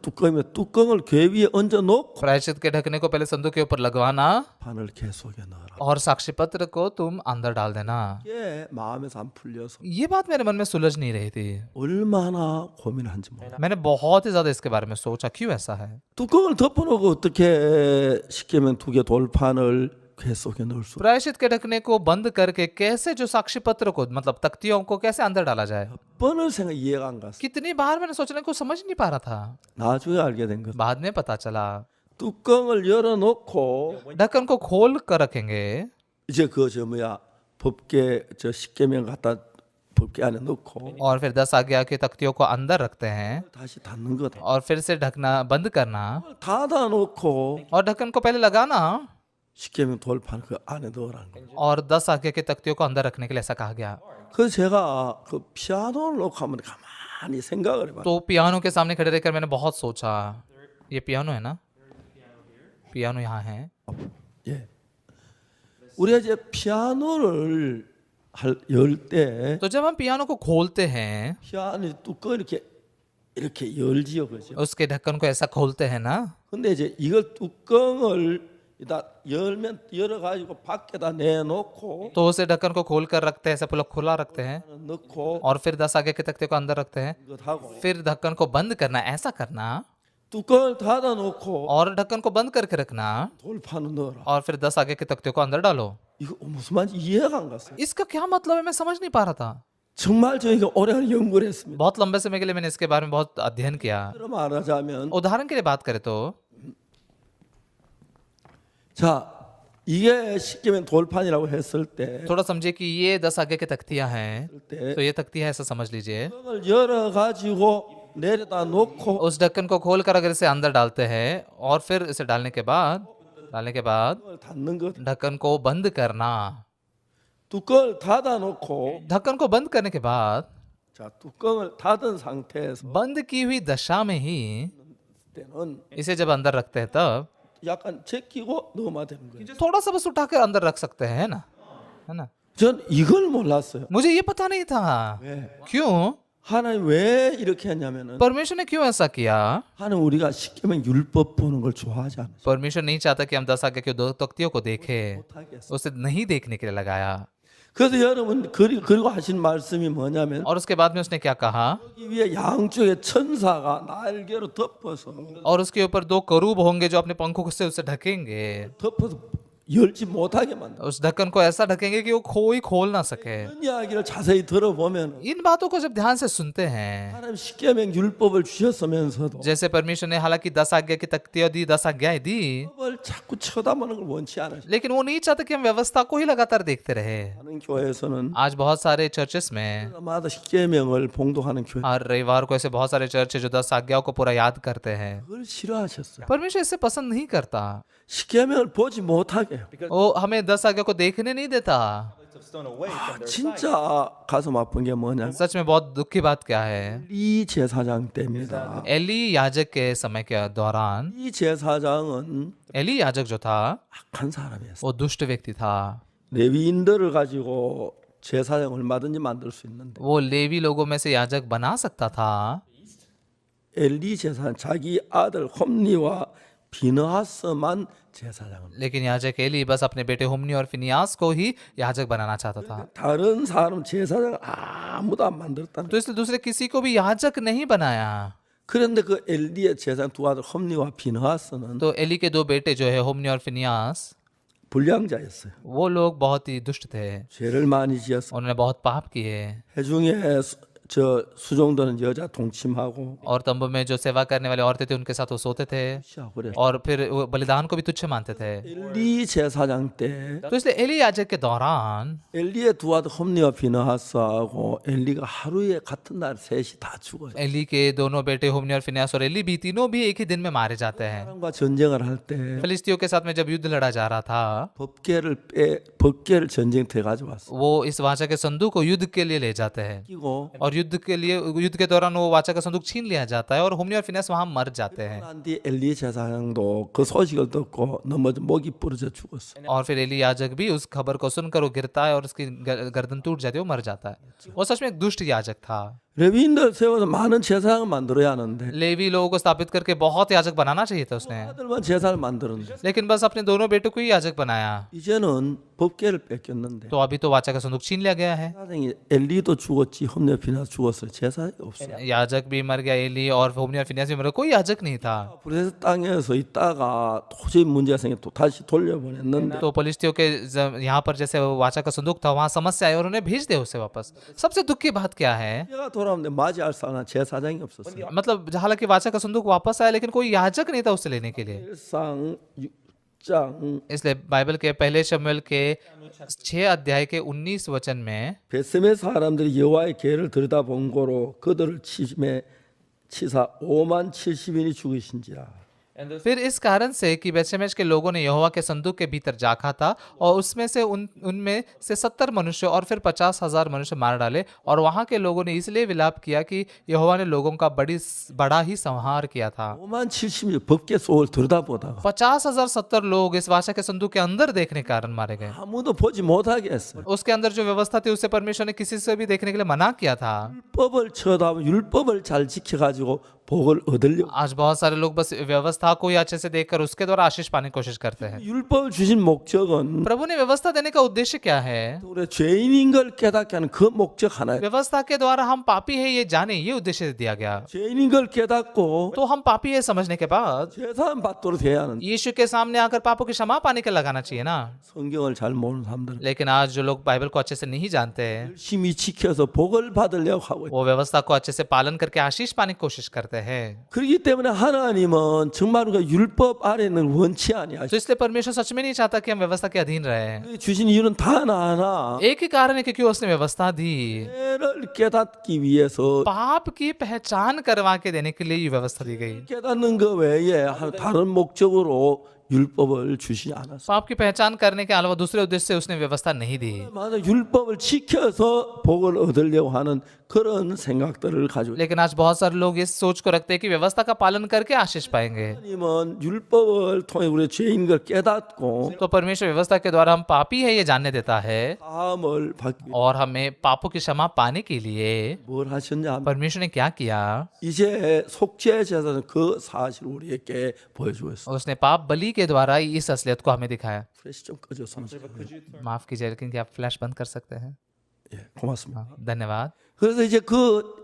뚜껑이면 뚜껑을 궤 위에 얹어 놓고 प्रायश्चित के ढकने को पहले संदूक के ऊपर लगवाना 판을 궤 속에 넣어라. और साक्षी पत्र को तुम अंदर डाल देना। 이게 마음에서 안 풀려서 ये बात मेरे मन में सुलझ नहीं रही थी। 얼마나 고민한지 몰라. मैंने बहुत ही ज्यादा इसके बारे में सोचा, क्यों ऐसा है। 뚜껑을 덮어놓고 어떻게 십계명 2개 돌판을 궤 속에 넣을 수? प्रायश्चित के ढकने को बंद करके कैसे जो साक्षी पत्र को मतलब तख्तियों को कैसे अंदर डाला जाए। 번을 생각 이해가 안 갔어. कितनी बार मैंने सोचने को समझ नहीं पा रहा था, 나중에 알게 된 것. बाद में पता चला। 뚜껑을 열어놓고 ढक्कन को खोल कर रखेंगे, 이제 법계 십계명 갖다 법계 안에 넣고 और फिर 10 आज्ञा की तख्तियों को अंदर रखते हैं 다시 닫는 거다. और फिर से ढकना बंद करना, 닫아놓고 और ढक्कन को पहले लगाना 십계명 돌판 그 안에 넣으라는 거예요. और 10 आज्ञा की तख्तियों को अंदर रखने के लिए ऐसा कहा गया। 그래서 제가 그 피아노를 놓고 한번 가만히 생각을 해봐요. तो पियानो के सामने खड़े रहकर मैंने बहुत सोचा। ये पियानो है ना, पियानो यहाँ है। 예. 우리가 이제 피아노를 열 때 तो जब हम पियानो को खोलते हैं 피아노 뚜껑 이렇게 열지요, 그죠? उसके ढक्कन को ऐसा खोलते हैं ना, 근데 이제 이걸 뚜껑을 다 열면 열어가지고 밖에다 내놓고 तो उसे ढक्कन को खोल कर रखते हैं, ऐसा पूरा खुला रखते हैं 넣고 और फिर 10 आगे के तख्ते को अंदर रखते हैं, 이것하고 फिर ढक्कन को बंद करना, ऐसा करना 뚜껑을 닫아놓고 और ढक्कन को बंद करके रखना 돌판을 넣어라. और फिर 10 आगे के तख्ते को अंदर डालो। 이거 무슨 말인지 이해가 안 갔어요. इसका क्या मतलब है, मैं समझ नहीं पा रहा था। 정말 저희가 오래 연구를 했습니다. बहुत लंबे समय के लिए मैंने इसके बारे में बहुत अध्ययन किया। 그럼 말하자면 उदाहरण के लिए बात करें तो 자 이게 십계명 돌판이라고 했을 때 थोड़ा समझिए कि ये 10 आज्ञा की तख्तियां हैं, तो ये तख्तियां ऐसा समझ लीजिए। 을 열어 가지고 내려다 놓고 उस ढक्कन को खोलकर अगर इसे अंदर डालते हैं और फिर इसे डालने के बाद 뚜껑을 닫는 것. ढक्कन को बंद करना। 뚜껑을 닫아 놓고 ढक्कन को बंद करने के बाद 자, 뚜껑을 닫은 상태에서 बंद की हुई दशा में ही 때는 इसे जब अंदर रखते हैं तब 약간 제끼고 넣으면 되는 거예요. थोड़ा सा बस उठाकर अंदर रख सकते हैं, है ना। 전 이걸 몰랐어요. मुझे ये पता नहीं था। 왜? क्यों? 하나님 왜 이렇게 했냐면은 परमेश्वर ने क्यों ऐसा किया? 하나님 우리가 십계명 율법 보는 걸 좋아하지 않아요. परमेश्वर नहीं चाहता कि हम 10 आज्ञा की दो तख्तियों को देखें, 못하게 했어요. उसे नहीं देखने के लिए लगाया। 그래서 여러분 그리고 하신 말씀이 뭐냐면 और उसके बाद में उसने क्या कहा? 여기 위에 양쪽에 천사가 날개로 덮어서 और उसके ऊपर 2 करूब होंगे जो अपने पंखों से उसे ढकेंगे, 덮어서 열지 못하게 만다. उस ढक्कन को ऐसा ढकेंगे कि वो कोई खोल ना सके। 이런 이야기를 자세히 들어보면 इन बातों को जब ध्यान से सुनते हैं, 하나님 십계명 율법을 주셨으면서도 जैसे परमेश्वर ने हालांकि 10 आज्ञा की तख्तियां दी, 10 आज्ञाएं दी, 율법을 자꾸 쳐다보는 걸 원치 않으시는 लेकिन वो नहीं चाहते कि हम व्यवस्था को ही लगातार देखते रहे। 교회에서는 आज बहुत सारे चर्चेस में 마다 십계명을 봉독하는 교회 हर रविवार को ऐसे बहुत सारे चर्च है जो 10 आज्ञाओं को पूरा याद करते हैं। 그걸 싫어하셨어요. परमेश्वर इसे पसंद नहीं करता। 십계명을 보지 못하게 해요. वो हमें 10 आज्ञा को देखने नहीं देता। of stone away from their sight. 진짜 가슴 아픈 게 뭐냐? सच में बहुत दुख की बात क्या है? 이 제사장 때입니다. एली याजक के समय के दौरान 이 제사장은 एली याजक जो था 악한 사람이었어요. वो दुष्ट व्यक्ति था। 레위인들을 가지고 제사장 얼마든지 만들 수 있는데 वो लेवी लोगों में से याजक बना सकता था, 엘리 제사장 자기 아들 홈리와 비느하스만 제사장을 लेकिन याजक एली बस अपने बेटे हुमनी और फिनियास को ही याजक बनाना चाहता था। 다른 사람 제사장 아무도 안 만들었다는 तो इसलिए दूसरे किसी को भी याजक नहीं बनाया। 그런데 그 엘리의 제사장 두 아들 홈리와 비느하스는 तो एली के 2 बेटे जो है हुमनी और फिनियास, 불량자였어요. वो लोग बहुत ही दुष्ट थे। 죄를 많이 지었어. उन्होंने बहुत पाप किए 해중에 저 수종되는 여자 동침하고 और तंबू में जो सेवा करने वाले औरतें थी उनके साथ वो सोते थे 시하고 그래. और फिर वो बलिदान को भी तुच्छ मानते थे। 엘리 제사장 때 तो इसलिए एली याजक के दौरान 엘리의 두 아들 홈리와 비느하스하고 엘리가 하루에 같은 날 셋이 다 죽어요. एली के दोनों बेटे हुमनी और फिनियास और एली भी तीनों भी एक ही दिन में मारे जाते हैं। 사람과 전쟁을 할 때 फिलिस्तियों के साथ में जब युद्ध लड़ा जा रहा था, 법궤를 전쟁터에 가져왔어. वो इस वाचा के संदूक को युद्ध के लिए ले जाते हैं 끼고 और युद्ध के दौरान वो वाचा का संदूक छीन लिया जाता है और हुमनी और फिनियास वहां मर जाते हैं। 난 뒤 엘리 제사장도 그 소식을 듣고 넘어져 목이 부러져 죽었어. और फिर एली याजक भी उस खबर को सुनकर वो गिरता है और उसकी गर्दन टूट जाती है, वो मर जाता है। वो सच में एक दुष्ट याजक था। 레위인들 세워서 많은 제사장을 만들어야 하는데 लेवी लोगों को स्थापित करके बहुत याजक बनाना चाहिए था उसने, 아들만 제사를 만들었는데 लेकिन बस अपने दोनों बेटों को ही याजक बनाया। 이제는 법궤를 뺏겼는데 तो अभी तो वाचा का संदूक छीन लिया गया है। 제사장이 엘리도 죽었지 홈리와 비느하스 죽었어요. 제사장이 없어. याजक भी मर गया, एली और हुमनी और फिनियास भी मर गए, कोई याजक नहीं था। 브레스 땅에서 있다가 도저히 문제가 생겨 또 다시 돌려보냈는데 तो पलिश्तियों के यहाँ पर जैसे वाचा का संदूक था, वहां समस्या आई और उन्हें भेज दिया उसे वापस। सबसे दुख की बात क्या है, 내가 돌아오는데 맞이할 사람 제사장이 없었어요. मतलब हालांकि वाचा का संदूक वापस आया लेकिन कोई याजक नहीं था उसे लेने के लिए। 1상 6장 इसलिए बाइबल के पहले शमूएल के 6 अध्याय के 19 वचन में 베세메 사람들이 여호와의 계를 들여다본 거로 그들을 치사 5만 70인이 죽으신지라. And the फिर इस कारण से कि बेतशेमेश के लोगों ने यहोवा के संदूक के भीतर झांका था और उसमें से उनमें से 70 मनुष्य और फिर 50,000 मनुष्य मार डाले। और वहां के लोगों ने इसलिए विलाप किया कि यहोवा ने लोगों का बड़ा ही संहार किया था। 5만 70인이 법계 속을 들여다보다가 50,000 70 लोग इस वाचा के संदूक के अंदर देखने के कारण मारे गए। 아무도 보지 못하게 했어요. उसके अंदर जो व्यवस्था थी उसे परमेश्वर ने किसी से भी देखने के लिए मना किया था। 율법을 쳐다보면 율법을 잘 지켜가지고 복을 얻으려고 आज बहुत सारे लोग बस व्यवस्था को ही अच्छे से देखकर उसके द्वारा आशीष पाने की कोशिश करते हैं। 율법을 주신 목적은 प्रभु ने व्यवस्था देने का उद्देश्य क्या है? 우리 죄인인 걸 깨닫게 하는 그 목적 하나예요. व्यवस्था के द्वारा हम पापी है ये जाने, ये उद्देश्य दिया गया। 죄인인 걸 깨닫고 तो हम पापी है समझने के बाद 죄사함 받도록 돼야 하는 यीशु के सामने आकर पापों की क्षमा पाने के लगाना चाहिए ना। 성경을 잘 모르는 사람들은 लेकिन आज जो लोग बाइबल को अच्छे से नहीं जानते हैं, 열심히 지켜서 복을 받으려고 하고 있어요. वो व्यवस्था को अच्छे से पालन करके आशीष पाने की कोशिश करते हैं। 그렇기 때문에 하나님은 정말 우리가 율법 아래는 원치 아니하시고 तो इसलिए परमेश्वर सच में नहीं चाहता कि हम व्यवस्था के अधीन रहें। 주신 이유는 다 하나하나 एक ही कारण है क्योंकि उसने व्यवस्था दी, 죄를 깨닫기 위해서 पाप की पहचान करवा के देने के लिए ये व्यवस्था दी गई। 깨닫는 것 외에 다른 목적으로 율법을 주시지 않았어요. पाप की पहचान करने के अलावा दूसरे उद्देश्य से उसने व्यवस्था नहीं दी। 맞아, 율법을 지켜서 복을 얻으려고 하는 그런 생각들을 가지고 लेकिन आज बहुत सारे लोग इस सोच को रखते हैं कि व्यवस्था का पालन करके आशीष पाएंगे। 하나님은 율법을 통해 우리의 죄인 걸 깨닫고 तो परमेश्वर व्यवस्था के द्वारा हम पापी है ये जानने देता है, 사함을 받기 और हमें पापों की क्षमा पाने के लिए 뭘 하셨냐 하면 परमेश्वर ने क्या किया, 이제 속죄 제사는 그 사실을 우리에게 보여주고 있어요. उसने पाप बलि के द्वारा इस असलियत को हमें दिखाया। 프레시 좀 꺼줘 삼십. माफ कीजिए लेकिन क्या आप फ्लैश बंद कर सकते हैं? 예, 고맙습니다. हाँ, धन्यवाद। 그래서 이제 그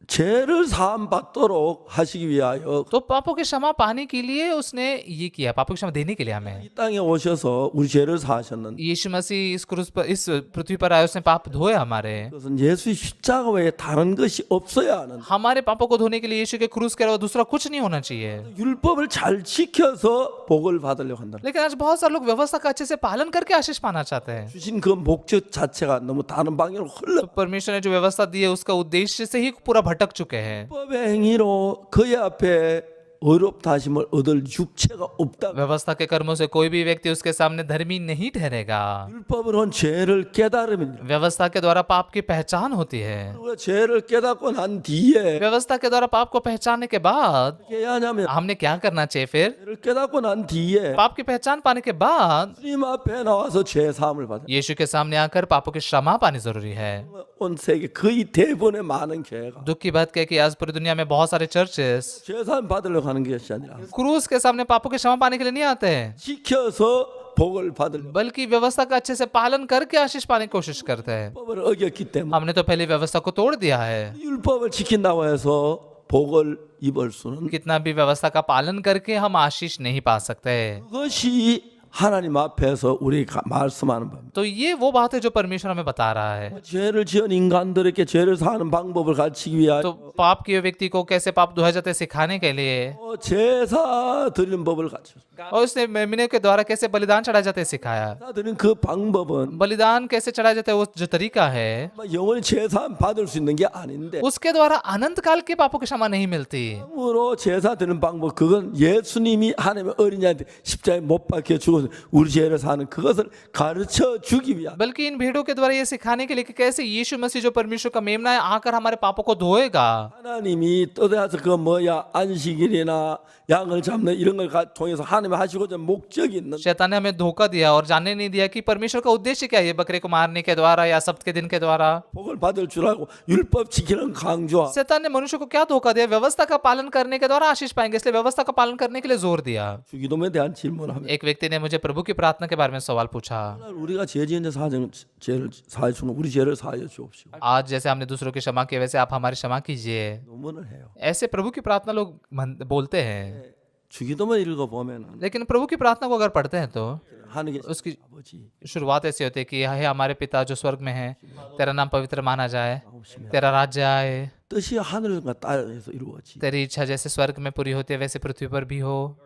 죄를 사함 받도록 하시기 위하여 तो पापों की क्षमा पाने के लिए उसने ये किया, पापों की क्षमा देने के लिए हमें 이 땅에 오셔서 우리 죄를 사하셨는데 यीशु मसीह इस क्रूस पर, इस पृथ्वी पर आए, उसने पाप धोए हमारे। 그것은 예수의 십자가 외에 다른 것이 없어야 하는 हमारे पापों को धोने के लिए यीशु के क्रूस के अलावा दूसरा कुछ नहीं होना चाहिए। 율법을 잘 지켜서 복을 받으려고 한다. लेकिन आज बहुत सारे लोग व्यवस्था का अच्छे से पालन करके आशीष पाना चाहते हैं। 주신 그 목적 자체가 너무 다른 방향으로 흘러 तो परमेश्वर ने जो व्यवस्था दी है उसका उद्देश्य से ही पूरा भटक चुके हैं। 율법의 행위로 그의 앞에 의롭다 하심을 얻을 육체가 없다. व्यवस्था के कर्मों से कोई भी व्यक्ति उसके सामने धर्मी नहीं ठहरेगा। 율법으로는 죄를 깨달음입니다. व्यवस्था के द्वारा पाप की पहचान होती है। 우리가 죄를 깨닫고 난 뒤에 व्यवस्था के द्वारा पाप को पहचानने के बाद 어떻게 해야 하냐면 हमने क्या करना चाहिए फिर? 죄를 깨닫고 난 뒤에 पाप की पहचान पाने के बाद 주님 앞에 나와서 죄 사함을 받아. यीशु के सामने आकर पापों की क्षमा पानी जरूरी है। 온 세계 거의 대부분의 많은 교회가 दुख की बात क्या है कि आज पूरी दुनिया में बहुत सारे चर्चेस 죄 사함 받으려고 하는 것이 아니라 क्रूस के सामने पापों की क्षमा पाने के लिए नहीं आते हैं, 지켜서 복을 받으려고 बल्कि व्यवस्था का अच्छे से पालन करके आशीष पाने की कोशिश करते हैं। 율법을 어겼기 때문에 हमने तो पहले व्यवस्था को तोड़ दिया है। 율법을 지킨다고 해서 복을 입을 수는 कितना भी व्यवस्था का पालन करके हम आशीष नहीं पा सकते। 그것이 하나님 앞에서 우리가 말씀하는 법. तो ये वो बात है जो परमेश्वर हमें बता रहा है। 죄를 지은 인간들에게 죄를 사는 방법을 가르치기 위하여 तो पाप किए व्यक्ति को कैसे पाप धोए जाते हैं सिखाने के लिए, 제사 드리는 법을 가르쳐. और उसने मेमने के द्वारा कैसे बलिदान चढ़ाए जाते हैं सिखाया। 제사 드리는 그 방법은 बलिदान कैसे चढ़ाए जाते हैं वो जो तरीका है, 영원히 제사 받을 수 있는 게 아닌데 उसके द्वारा अनंत काल के पापों की क्षमा नहीं मिलती। 으로 제사 드리는 방법 그건 예수님이 하나님의 어린이한테 십자가에 못 박혀 죽어서 우리 죄를 사는 그것을 가르쳐 주기 위한 बल्कि इन भेड़ों के द्वारा ये सिखाने के लिए कि कैसे यीशु मसीह जो परमेश्वर का मेमना है आकर हमारे पापों को धोएगा। 하나님이 떠나서 그 뭐야 안식일이나 양을 잡는 이런 걸 통해서 하나님 하시고자 목적이 있는 शैतान ने हमें धोखा दिया और जानने नहीं दिया कि परमेश्वर का उद्देश्य क्या है, बकरे को मारने के द्वारा या सब्त के दिन के द्वारा। 복을 받을 줄 알고 율법 지키는 강조와 शैतान ने मनुष्य को क्या धोखा दिया? व्यवस्था का पालन करने के द्वारा आशीष पाएंगे, इसलिए व्यवस्था का पालन करने के लिए जोर दिया। 주기도에 대한 질문을 하면 एक व्यक्ति ने मुझे प्रभु की प्रार्थना के बारे में सवाल पूछा। 우리가 죄 지은 자 죄를 사해 주는 우리 죄를 사해 주옵시고 आज जैसे हमने दूसरों की क्षमा की वैसे आप हमारी क्षमा कीजिए, 논문을 해요. ऐसे प्रभु की प्रार्थना लोग बोलते हैं। 주기도만 읽어 보면 लेकिन प्रभु की प्रार्थना को अगर पढ़ते हैं तो 하는 게 उसकी 아버지 शुरुआत ऐसी होती है कि हे हमारे पिता जो स्वर्ग में है, तेरा नाम पवित्र माना जाए, तेरा राज्य आए, 뜻이 하늘과 땅에서 이루어지. तेरी इच्छा जैसे स्वर्ग में पूरी होती है वैसे पृथ्वी पर भी हो।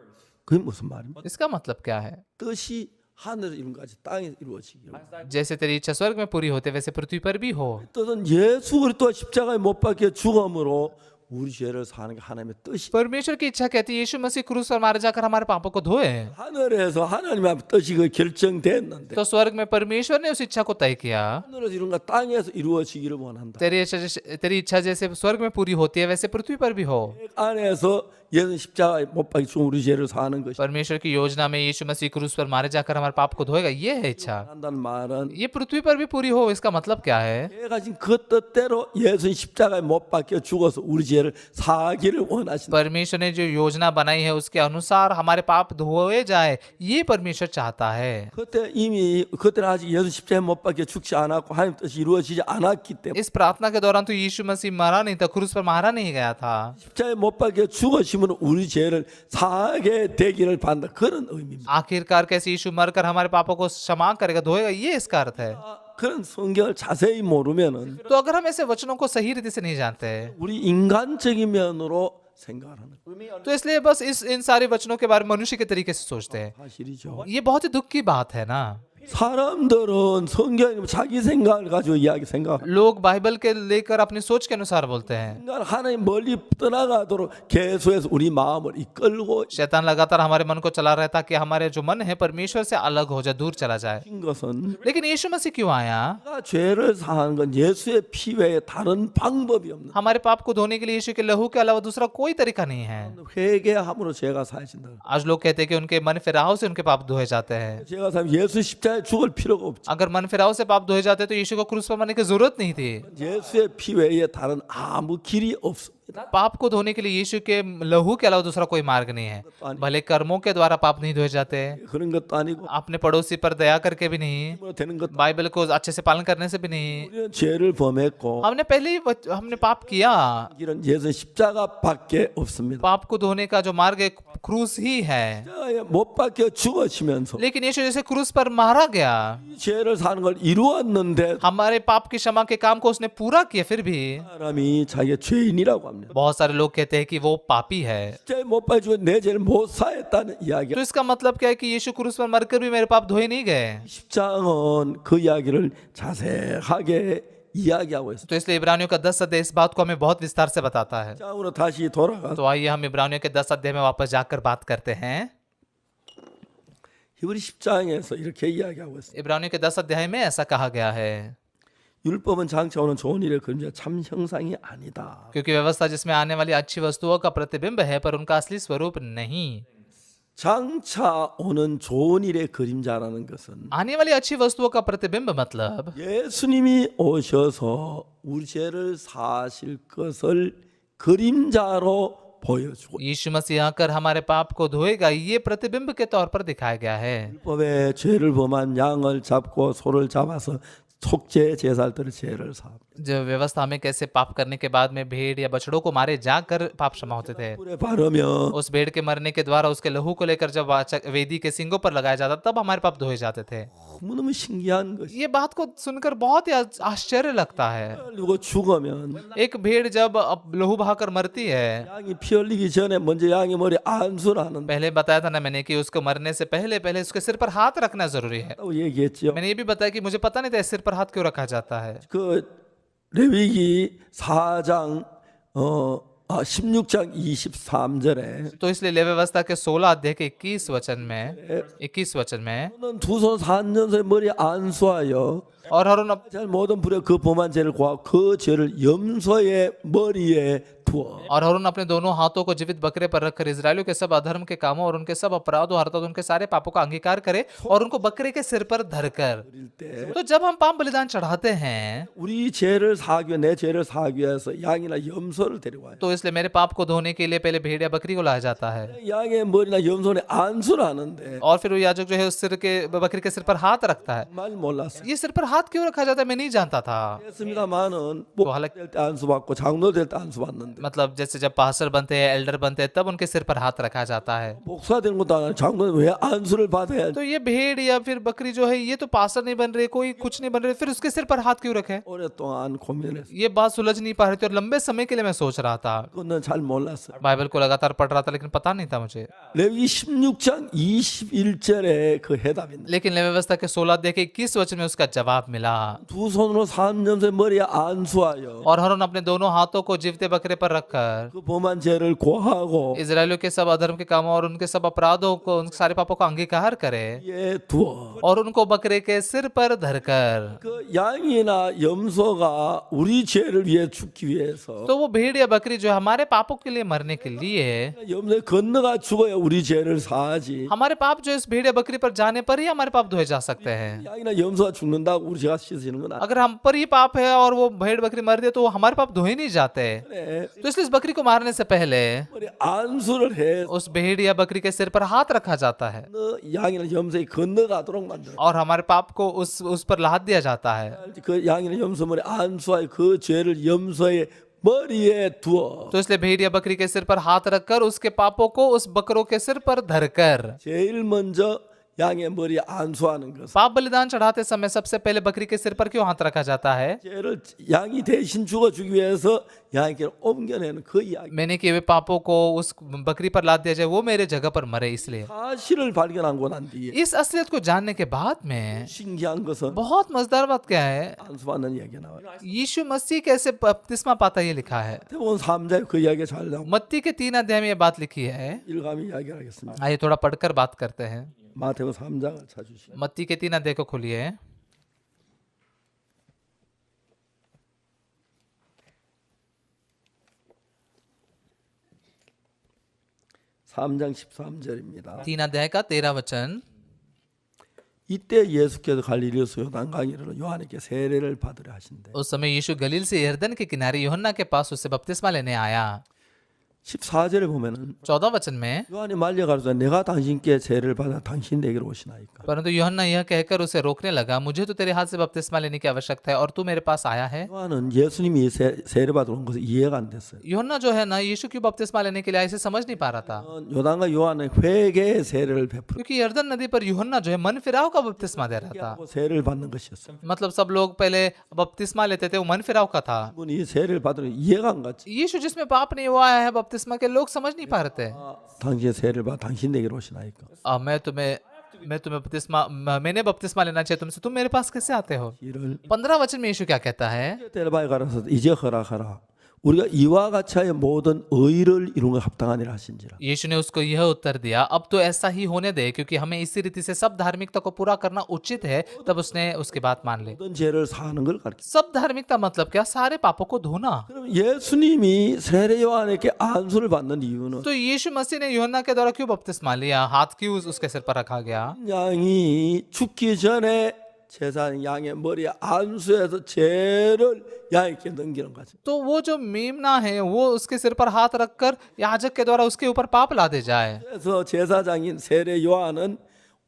그게 무슨 말입니까? इसका मतलब क्या है? 뜻이 하늘에 이룬 것 같이 땅에 이루어지기. जैसे तेरी इच्छा स्वर्ग में पूरी होती है वैसे पृथ्वी पर भी हो। 뜻은 예수 그리스도 십자가에 못 박혀 죽음으로 우리 죄를 사는 게 하나님의 뜻이. परमेश्वर की इच्छा कहती है यीशु मसीह क्रूस पर मारे जाकर हमारे पापों को धोए। 하늘에서 하나님의 뜻이 그 결정됐는데 तो स्वर्ग में परमेश्वर ने उस इच्छा को तय किया। 하늘에서 이룬 것 땅에서 이루어지기를 원한다. तेरी इच्छा जैसे स्वर्ग में पूरी होती है वैसे पृथ्वी पर भी हो। 안에서 예수 십자가에 못 박혀 죽은 우리 죄를 사는 것이. परमेश्वर की योजना में यीशु मसीह क्रूस पर मारे जाकर हमारे पाप को धोएगा, ये है इच्छा। 한다는 말은 ये पृथ्वी पर भी पूरी हो, इसका मतलब क्या है? 죄 가진 그 뜻대로 예수 십자가에 못 박혀 죽어서 우리 죄를 사기를 원하신다. परमेश्वर ने जो योजना बनाई है उसके अनुसार हमारे पाप धोए जाए, ये परमेश्वर चाहता है। 그때 이미 그때는 아직 예수 십자가에 못 박혀 죽지 않았고 하나님 뜻이 이루어지지 않았기 때문에 इस प्रार्थना के दौरान तो यीशु मसीह मरा नहीं था, क्रूस पर मारा नहीं गया था। 십자가에 못 박혀 죽으심으로 우리 죄를 사하게 되기를 바란다. 그런 의미입니다. आखिरकार कैसे यीशु मरकर हमारे पापों को क्षमा करेगा, धोएगा, ये इसका अर्थ है। 그런 성경을 자세히 모르면은 तो अगर हम ऐसे वचनों को सही रीति से नहीं जानते 우리 인간적인 면으로 생각을 하는 तो इसलिए बस इन सारे वचनों के बारे में मनुष्य के तरीके से सोचते हैं। 사실이죠. ये बहुत ही दुख की बात है ना। 사람들은 성경 자기 생각을 가지고 생각. लोग बाइबल के लेकर अपनी सोच के अनुसार बोलते हैं। 인간 하나님 멀리 떠나가도록 계속해서 우리 마음을 이끌고 शैतान लगातार हमारे मन को चला रहता कि हमारे जो मन है परमेश्वर से अलग हो जाए, दूर चला जाए। 인 것은 लेकिन यीशु मसीह क्यों आया? 내가 죄를 사하는 건 예수의 피 외에 다른 방법이 없는. हमारे पाप को धोने के लिए यीशु के लहू के अलावा दूसरा कोई तरीका नहीं है। 회개함으로 죄가 사해진다. आज लोग कहते हैं कि उनके मन फिराव से उनके पाप धोए जाते हैं। 죄가 사면 예수 십자가에 죽을 필요가 없지. अगर मन फिराव से पाप धोए जाते तो यीशु को क्रूस पर मरने की जरूरत नहीं थी। 예수의 피 외에 다른 아무 길이 없습니다. पाप को धोने के लिए यीशु के लहू के अलावा दूसरा कोई मार्ग नहीं है। भले कर्मों के द्वारा पाप नहीं धोए जाते, 그런 것도 아니고 अपने पड़ोसी पर दया करके भी नहीं, 뭐 되는 것. बाइबल को अच्छे से पालन करने से भी नहीं। 우리는 죄를 범했고 हमने पहले ही हमने पाप किया। 길은 예수 십자가밖에 없습니다. पाप को धोने का जो मार्ग है क्रूस ही है। 십자가에 못 박혀 죽어지면서 लेकिन यीशु जैसे क्रूस पर मारा गया, 이 죄를 사는 걸 이루었는데 हमारे पाप की क्षमा के काम को उसने पूरा किया, फिर भी 사람이 자기가 죄인이라고 합니다. बहुत सारे लोग कहते हैं कि वो पापी है। 십자가에 못 박혀 내 죄를 못 사했다는 이야기가. तो इसका मतलब क्या है कि यीशु क्रूस पर मरकर भी मेरे पाप धोए नहीं गए। 십자가는 그 이야기를 자세하게 이야기하고 있습니다. तो इसलिए इब्रानियों का 10 अध्याय इस बात को हमें बहुत विस्तार से बताता है। 십자가로 다시 돌아가 तो आइए हम इब्रानियों के 10 अध्याय में वापस जाकर बात करते हैं। 히브리 10장에서 이렇게 이야기하고 있습니다. इब्रानियों के 10 अध्याय में ऐसा कहा गया है, 율법은 장차 오는 좋은 일의 그림자 참 형상이 아니다. क्योंकि व्यवस्था जिसमें आने वाली अच्छी वस्तुओं का प्रतिबिंब है पर उनका असली स्वरूप नहीं। 장차 오는 좋은 일의 그림자라는 것은 आने वाली अच्छी वस्तुओं का प्रतिबिंब मतलब 예수님이 오셔서 우리 죄를 사실 것을 그림자로 보여주고 यीशु मसीह आकर हमारे पाप को धोएगा, ये प्रतिबिंब के तौर पर दिखाया गया है। 율법에 죄를 범한 양을 잡고 소를 잡아서 속죄 제사들의 죄를 사합니다. जो व्यवस्था में कैसे पाप करने के बाद में भेड़ या बछड़ों को मारे जाकर पाप क्षमा होते थे। 뿔에 바르면 उस भेड़ के मरने के द्वारा उसके लहू को लेकर जब वेदी के सींगों पर लगाया जाता तब हमारे पाप धोए जाते थे। 너무너무 신기한 것이 ये बात को सुनकर बहुत ही आश्चर्य लगता है। 그리고 죽으면 एक भेड़ जब लहू बहाकर मरती है, 양이 피 흘리기 전에 먼저 양의 머리 안수를 하는데 पहले बताया था ना मैंने कि उसको मरने से पहले पहले उसके सिर पर हाथ रखना जरूरी है। 얘기했죠. मैंने ये भी बताया कि मुझे पता नहीं था सिर पर हाथ क्यों रखा जाता है। 그 레위기 4장 16장 23절에 तो इसलिए लेवी व्यवस्था के 16 अध्याय के 21 वचन में 너는 두 손 산전소의 머리에 안수하여 और हरून 잘 모든 불에 그 범한 죄를 구하고 그 죄를 염소의 머리에 두어. और हरून अपने दोनों हाथों को जीवित बकरे पर रखकर इजरायलियों के सब अधर्म के कामों और उनके सब अपराधों अर्थात उनके सारे पापों का अंगीकार करे और उनको बकरे के सिर पर धरकर। तो जब हम पाप बलिदान चढ़ाते हैं 우리 죄를 사하기 위해 내 죄를 사하기 위해서 양이나 염소를 데려와요. तो इसलिए मेरे पाप को धोने के लिए पहले भेड़ या बकरी को लाया जाता है 양의 머리나 염소에 안수를 하는데 और फिर वो याजक जो है उस सिर के बकरी के सिर पर हाथ रखता है। 말 몰랐어요. ये सिर पर हाथ क्यों रखा जाता है मैं नहीं जानता था। 했습니다만은 तो हालांकि 될때 안수 받고 장로 될 때 안수 받는데 मतलब जैसे जब पास्टर बनते हैं, एल्डर बनते हैं, तब उनके सिर पर हाथ रखा जाता है। 목사 되는 것도 아니라 장로는 왜 안수를 받아야 तो ये भेड़ या फिर बकरी जो है ये तो पास्टर नहीं बन रहे, कोई कुछ नहीं बन रहे, फिर उसके सिर पर हाथ क्यों रखे? 오랫동안 고민했어요. ये बात सुलझ नहीं पा रही थी और लंबे समय के लिए मैं सोच रहा था। 그건 잘 몰랐어요. बाइबल को लगातार पढ़ रहा था लेकिन पता नहीं था मुझे। 레위기 16장 21절에 그 해답이 있네. लेकिन लेवी व्यवस्था के 16 अध्याय के 21 वचन में उसका जवाब मिला। 두 손으로 산염소의 머리에 안수하여 और हरून अपने दोनों हाथों को जीवते बकरे पर रखकर 그 범한 죄를 고하고 इजरायलियों के सब अधर्म के कामों और उनके सब अपराधों को, उनके सारे पापों का अंगीकार करे 예 두어. और उनको बकरे के सिर पर धरकर। 그 양이나 염소가 우리 죄를 위해 죽기 위해서 तो वो भेड़ या बकरी जो है हमारे पापों के लिए मरने के लिए, 염소에 건너가 죽어야 우리 죄를 사하지. हमारे पाप जो इस भेड़ या बकरी पर जाने पर ही हमारे पाप धोए जा सकते हैं। 양이나 염소가 죽는다고 우리 죄가 씻어지는 건 아니야. अगर हम पर ही पाप है और वो भेड़ बकरी मर दे तो वो हमारे पाप धोए नहीं जाते। 그래. तो इसलिए इस बकरी को मारने से पहले 머리 안수를 해. उस भेड़ या बकरी के सिर पर हाथ रखा जाता है 너 양이나 염소에 건너가도록 만들어. और हमारे पाप को उस पर लाद दिया जाता है। 그 양이나 염소 머리 안수하여 그 죄를 염소의 머리에 두어. तो इसलिए भेड़ या बकरी के सिर पर हाथ रखकर उसके पापों को उस बकरों के सिर पर धरकर। 제일 먼저 양의 머리에 안수하는 것은 पाप बलिदान चढ़ाते समय सबसे पहले बकरी के सिर पर क्यों हाथ रखा जाता है? 죄를 양이 대신 죽어주기 위해서 양에게 옮겨내는 그 이야기. मैंने किए हुए पापों को उस बकरी पर लाद दिया जाए, वो मेरे जगह पर मरे इसलिए। 사실을 발견하고 난 뒤에 इस असलियत को जानने के बाद में 신기한 것은 बहुत मजेदार बात क्या है, 안수받는 이야기가 나와요. यीशु मसीह कैसे बपतिस्मा पाता ये लिखा है। 태복음 3장에 그 이야기가 잘 나오고 मत्ती के 3 अध्याय में ये बात लिखी है। 일감이 이야기를 하겠습니다. आइए थोड़ा पढ़कर बात करते हैं। 마태복음 3장을 찾으시면 मत्ती के 3 अध्याय को खोलिए। 3장 13절입니다. 3 अध्याय का 13 वचन। 이때 예수께서 갈릴리에서 요단강에 이르러 요한에게 세례를 받으려 하신대. उस समय यीशु गलील से यरदन के किनारे यूहन्ना के पास उससे बपतिस्मा लेने आया। 14절에 보면은 14 वचन में 요한이 말려가지고 내가 당신께 세례를 받아 당신에게로 오시나이까. परंतु यूहन्ना यह कहकर उसे रोकने लगा, मुझे तो तेरे हाथ से बपतिस्मा लेने की आवश्यकता है और तू मेरे पास आया है। 요한은 예수님이 세례 받으러 온 것이 이해가 안 됐어요. यूहन्ना जो है ना, यीशु क्यों बपतिस्मा लेने के लिए आए इसे समझ नहीं पा रहा था, 요단과 요한은 회개의 세례를 베풀고 क्योंकि यरदन नदी पर यूहन्ना जो है मन फिराव का बपतिस्मा दे रहा था। 세례를 받는 것이었어요. मतलब सब लोग पहले बपतिस्मा लेते थे, वो मन फिराव का था। 이분이 세례를 받으러 이해가 안 갔지. यीशु जिसमें पाप नहीं हुआ है बपतिस्मा के लोग समझ नहीं पा रहे थे। 당신의 세례를 받아 당신에게로 오시나이까. मैं तुम्हें बपतिस्मा मैंने बपतिस्मा लेना चाहिए तुमसे, तुम मेरे पास कैसे आते हो? 이를 15 वचन में यीशु क्या कहता है? 데르바에 가라서 이제 허락하라. 우리가 이와 같이 하여 모든 의를 이룬 것 합당하니라 하신지라. यीशु ने उसको यह उत्तर दिया, अब तो ऐसा ही होने दे, क्योंकि हमें इसी रीति से सब धार्मिकता को पूरा करना उचित है। तब उसने उसकी बात मान ली। 모든 죄를 사하는 걸 가르쳐. सब धार्मिकता मतलब क्या? सारे पापों को धोना। 그럼 예수님이 세례 요한에게 안수를 받는 이유는 तो यीशु मसीह ने यूहन्ना के द्वारा क्यों बपतिस्मा लिया? हाथ क्यों उसके सिर पर रखा गया? 양이 죽기 전에 제사장 양의 머리에 안수해서 죄를 양에게 넘기는 거죠. तो वो जो मेमना है वो उसके सिर पर हाथ रखकर याजक के द्वारा उसके ऊपर पाप ला दे जाए। 그래서 제사장인 세례 요한은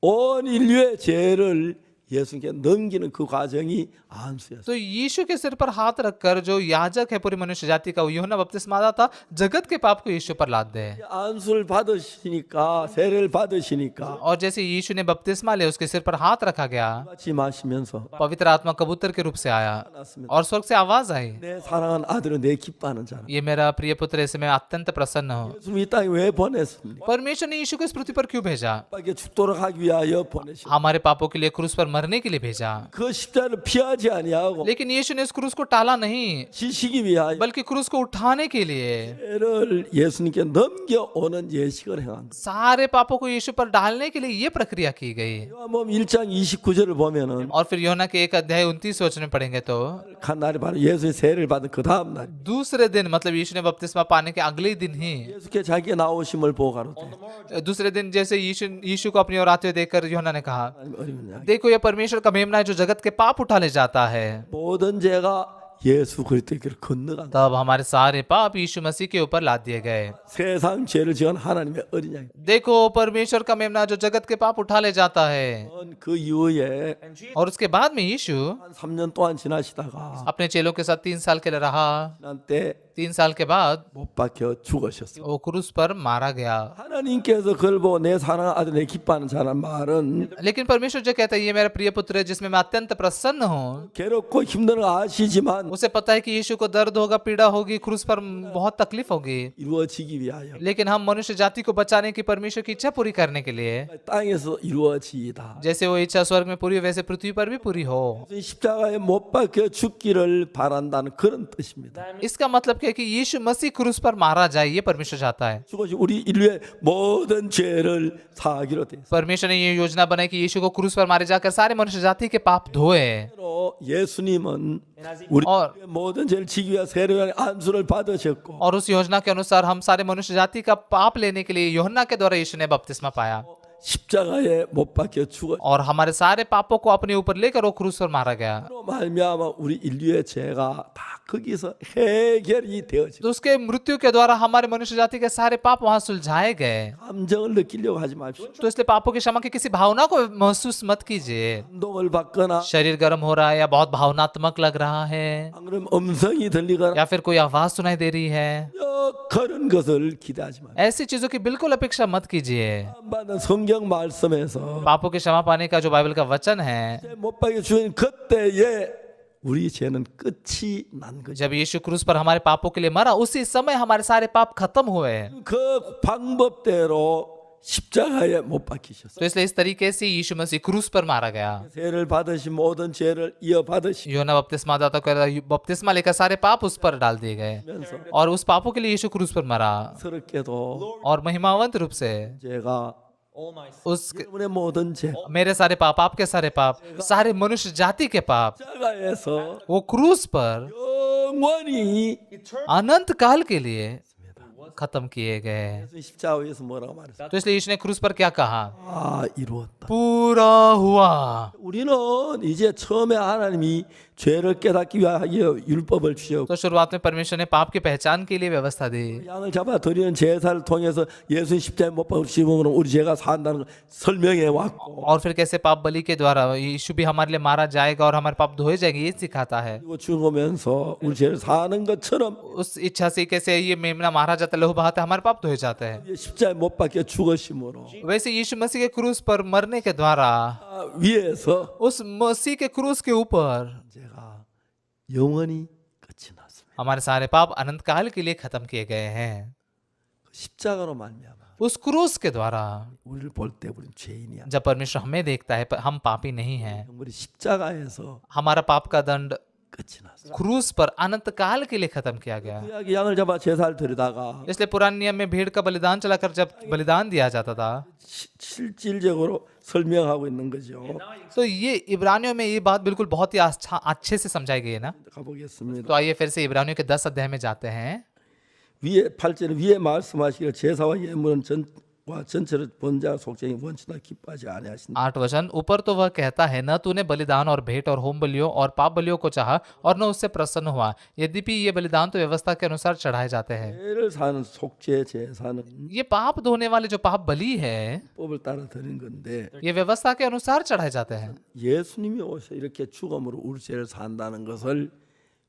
온 인류의 죄를 예수님께 넘기는 그 과정이 안수였어요. तो यीशु के सिर पर हाथ रखकर जो याजक है पूरी मनुष्य जाति का, यूहन्ना बपतिस्मा था, जगत के पाप को यीशु पर लाद दे। 안수를 받으시니까 세례를 받으시니까 और जैसे यीशु ने बपतिस्मा लिया, उसके सिर पर हाथ रखा गया, 같이 마시면서 पवित्र आत्मा कबूतर के रूप से आया 나왔습니다. और स्वर्ग से आवाज आई, 내 사랑하는 아들은 내 기뻐하는 자라. ये मेरा प्रिय पुत्र, इससे मैं अत्यंत प्रसन्न हूँ। 예수님 이 땅에 왜 보냈습니까? परमेश्वर ने यीशु को इस पृथ्वी पर क्यों भेजा? 밖에 죽도록 하기 위하여 보내셨. हमारे पापों के लिए क्रूस पर मरने के लिए भेजा। 그 십자가를 피하지 아니하고 लेकिन यीशु ने इस क्रूस को टाला नहीं, 지시기 위하여 बल्कि क्रूस को उठाने के लिए 죄를 예수님께 넘겨오는 예식을 행한 것. सारे पापों को यीशु पर डालने के लिए ये प्रक्रिया की गई। 요한복음 1장 29절을 보면은 और फिर यूहन्ना के 1 अध्याय 29 वचन में पढ़ेंगे तो 한 날이 바로 예수의 세례를 받은 그 다음 날 दूसरे दिन, मतलब यीशु ने बपतिस्मा पाने के अगले दिन ही, 예수께 자기의 나오심을 보고 가로되 दूसरे दिन जैसे यीशु को अपनी ओर आते हुए देखकर यूहन्ना ने कहा, 어리면 देखो यह परमेश्वर का मेमना है जो जगत के पाप उठा ले जाता है। 모든 죄가 예수 그리스도에게 건너간 तब हमारे सारे पाप यीशु मसीह के ऊपर लाद दिए गए। 세상 죄를 지은 하나님의 어린 양이 देखो परमेश्वर का मेमना जो जगत के पाप उठा ले जाता है। 그 이후에 और उसके बाद में यीशु 한 3년 동안 지나시다가 अपने चेलों के साथ 3 साल के लिए रहा। 지난 때 3 साल के बाद 못 박혀 죽으셨어요. वो क्रूस पर मारा गया। 하나님께서 그걸 보고 내 사랑하는 아들 내 기뻐하는 자란 말은 लेकिन परमेश्वर जो कहता है ये मेरा प्रिय पुत्र है जिसमें मैं अत्यंत प्रसन्न हूँ, 괴롭고 힘든 거 아시지만 उसे पता है कि यीशु को दर्द होगा, पीड़ा होगी, क्रूस पर बहुत तकलीफ होगी, 이루어지기 위하여 लेकिन हम मनुष्य जाति को बचाने की परमेश्वर की इच्छा पूरी करने के लिए, 땅에서 이루어지이다. जैसे वो इच्छा स्वर्ग में पूरी वैसे पृथ्वी पर भी पूरी हो। 십자가에 못 박혀 죽기를 바란다는 그런 뜻입니다. इसका मतलब क्या है कि यीशु मसीह क्रूस पर मारा जाए, ये परमेश्वर चाहता है। 죽어서 우리 인류의 모든 죄를 사하기로 돼 있어요. परमेश्वर ने ये योजना बनाई कि यीशु को क्रूस पर मारे जाकर सारे मनुष्य जाति के पाप धोए। 예수님은 우리 모든 죄를 지기 위해 세례요한의 안수를 받으셨고 और उस योजना के अनुसार हम सारे मनुष्य जाति का पाप लेने के लिए यूहन्ना के द्वारा यीशु ने बपतिस्मा पाया 십자가에 못 박혀 죽어. और हमारे सारे पापों को अपने ऊपर लेकर वो क्रूस पर मारा गया। 말미암아 우리 인류의 죄가 다 거기서 해결이 되어지고 तो उसके मृत्यु के द्वारा हमारे मनुष्य जाति के सारे पाप वहां सुलझाए गए। 감정을 느끼려고 하지 마십시오. तो इसलिए पापों की क्षमा की किसी भावना को महसूस मत कीजिए। 감동을 받거나 शरीर गर्म हो रहा है या बहुत भावनात्मक लग रहा है 안 그러면 음성이 들리거나 या फिर कोई आवाज सुनाई दे रही है, 그런 것을 기대하지 마. ऐसी चीजों की बिल्कुल अपेक्षा मत कीजिए। 받는 성경 말씀에서 पापों की क्षमा पाने का जो बाइबल का वचन है, 죄 못 박여 주신 그때에 우리 죄는 끝이 난 거죠. जब यीशु क्रूस पर हमारे पापों के लिए मरा, उसी समय हमारे सारे पाप खत्म हुए। 그 방법대로 십자가에 못 박히셨어요. तो इसलिए इस तरीके से यीशु मसीह क्रूस पर मारा गया। 죄를 받으신 मो든 죄를 इ어 받으시면서 यूहन्ना बपतिस्मा दाता को बपतिस्मा लेकर सारे पाप उस पर डाल दिए गए और उस पापों के लिए यीशु क्रूस पर मरा स럽게도 और महिमावंत रूप से 제가 all my उस 여러분의 मो든 죄 मेरे सारे पाप, आपके सारे पाप, सारे मनुष्य जाति के पाप 십자가에서 वो क्रूस पर 영원히 अनंत काल के लिए खत्म किए गए। 예수 십자가 위에서 뭐라고 말했어요? तो इसलिए यीशु ने क्रूस पर क्या कहा? 아 이루었다. पूरा हुआ। 우리는 이제 처음에 하나님이 죄를 깨닫기 위하여 율법을 주셨고 तो शुरुआत में परमेश्वर ने पाप की पहचान के लिए व्यवस्था दी 양을 잡아 드리는 제사를 통해서 예수 십자가에 못 박히시면 우리 죄가 산다는 걸 설명해 왔고 और फिर कैसे पाप बलि के द्वारा यीशु भी हमारे लिए मारा जाएगा और हमारे पाप धोए जाएंगे, ये सिखाता है। 그리고 죽으면서 우리 죄를 사는 것처럼 उस इच्छा से कैसे ये मेमना मारा जाता है, लहू बहाता है, हमारे पाप धोए जाते हैं, 십자가에 못 박혀 죽으심으로 वैसे यीशु मसीह के क्रूस पर मरने के द्वारा 위에서 उस मसीह के क्रूस के ऊपर 제가 영원히 끝이 났습니다. हमारे सारे पाप अनंत काल के लिए खत्म किए गए हैं। 십자가로 말미암아 उस क्रूस के द्वारा 우리를 볼 때 우리는 죄인이야. जब परमेश्वर हमें देखता है, पर हम पापी नहीं हैं। 우리 십자가에서 हमारा पाप का दंड 끝이 났어. क्रूस पर अनंत काल के लिए खत्म किया गया। 구약의 양을 잡아 제사를 드리다가 इसलिए पुराने नियम में भेड़ का बलिदान चलाकर जब बलिदान दिया जाता था, 실질적으로 설명하고 있는 거죠. तो ये इब्रानियों में ये बात बिल्कुल बहुत ही अच्छे से समझाई गई है ना। 가보겠습니다. तो आइए फिर से इब्रानियों के 10 अध्याय में जाते हैं। 위에 8절 위에 말씀하시기를 제사와 예물은 전과 전체를 본 자 속죄히 원치나 기뻐하지 아니하신다. 8 वचन ऊपर तो वह कहता है, न तूने बलिदान और भेंट और होम बलियों और पाप बलियों को चाहा और न उससे प्रसन्न हुआ, यद्यपि ये बलिदान तो व्यवस्था के अनुसार चढ़ाए जाते हैं। 죄를 사는 속죄 제사는 ये पाप धोने वाले जो पाप बलि है, 법을 따라 드리는 건데 ये व्यवस्था के अनुसार चढ़ाए जाते हैं। 예수님이 오셔 이렇게 죽음으로 우리 죄를 산다는 것을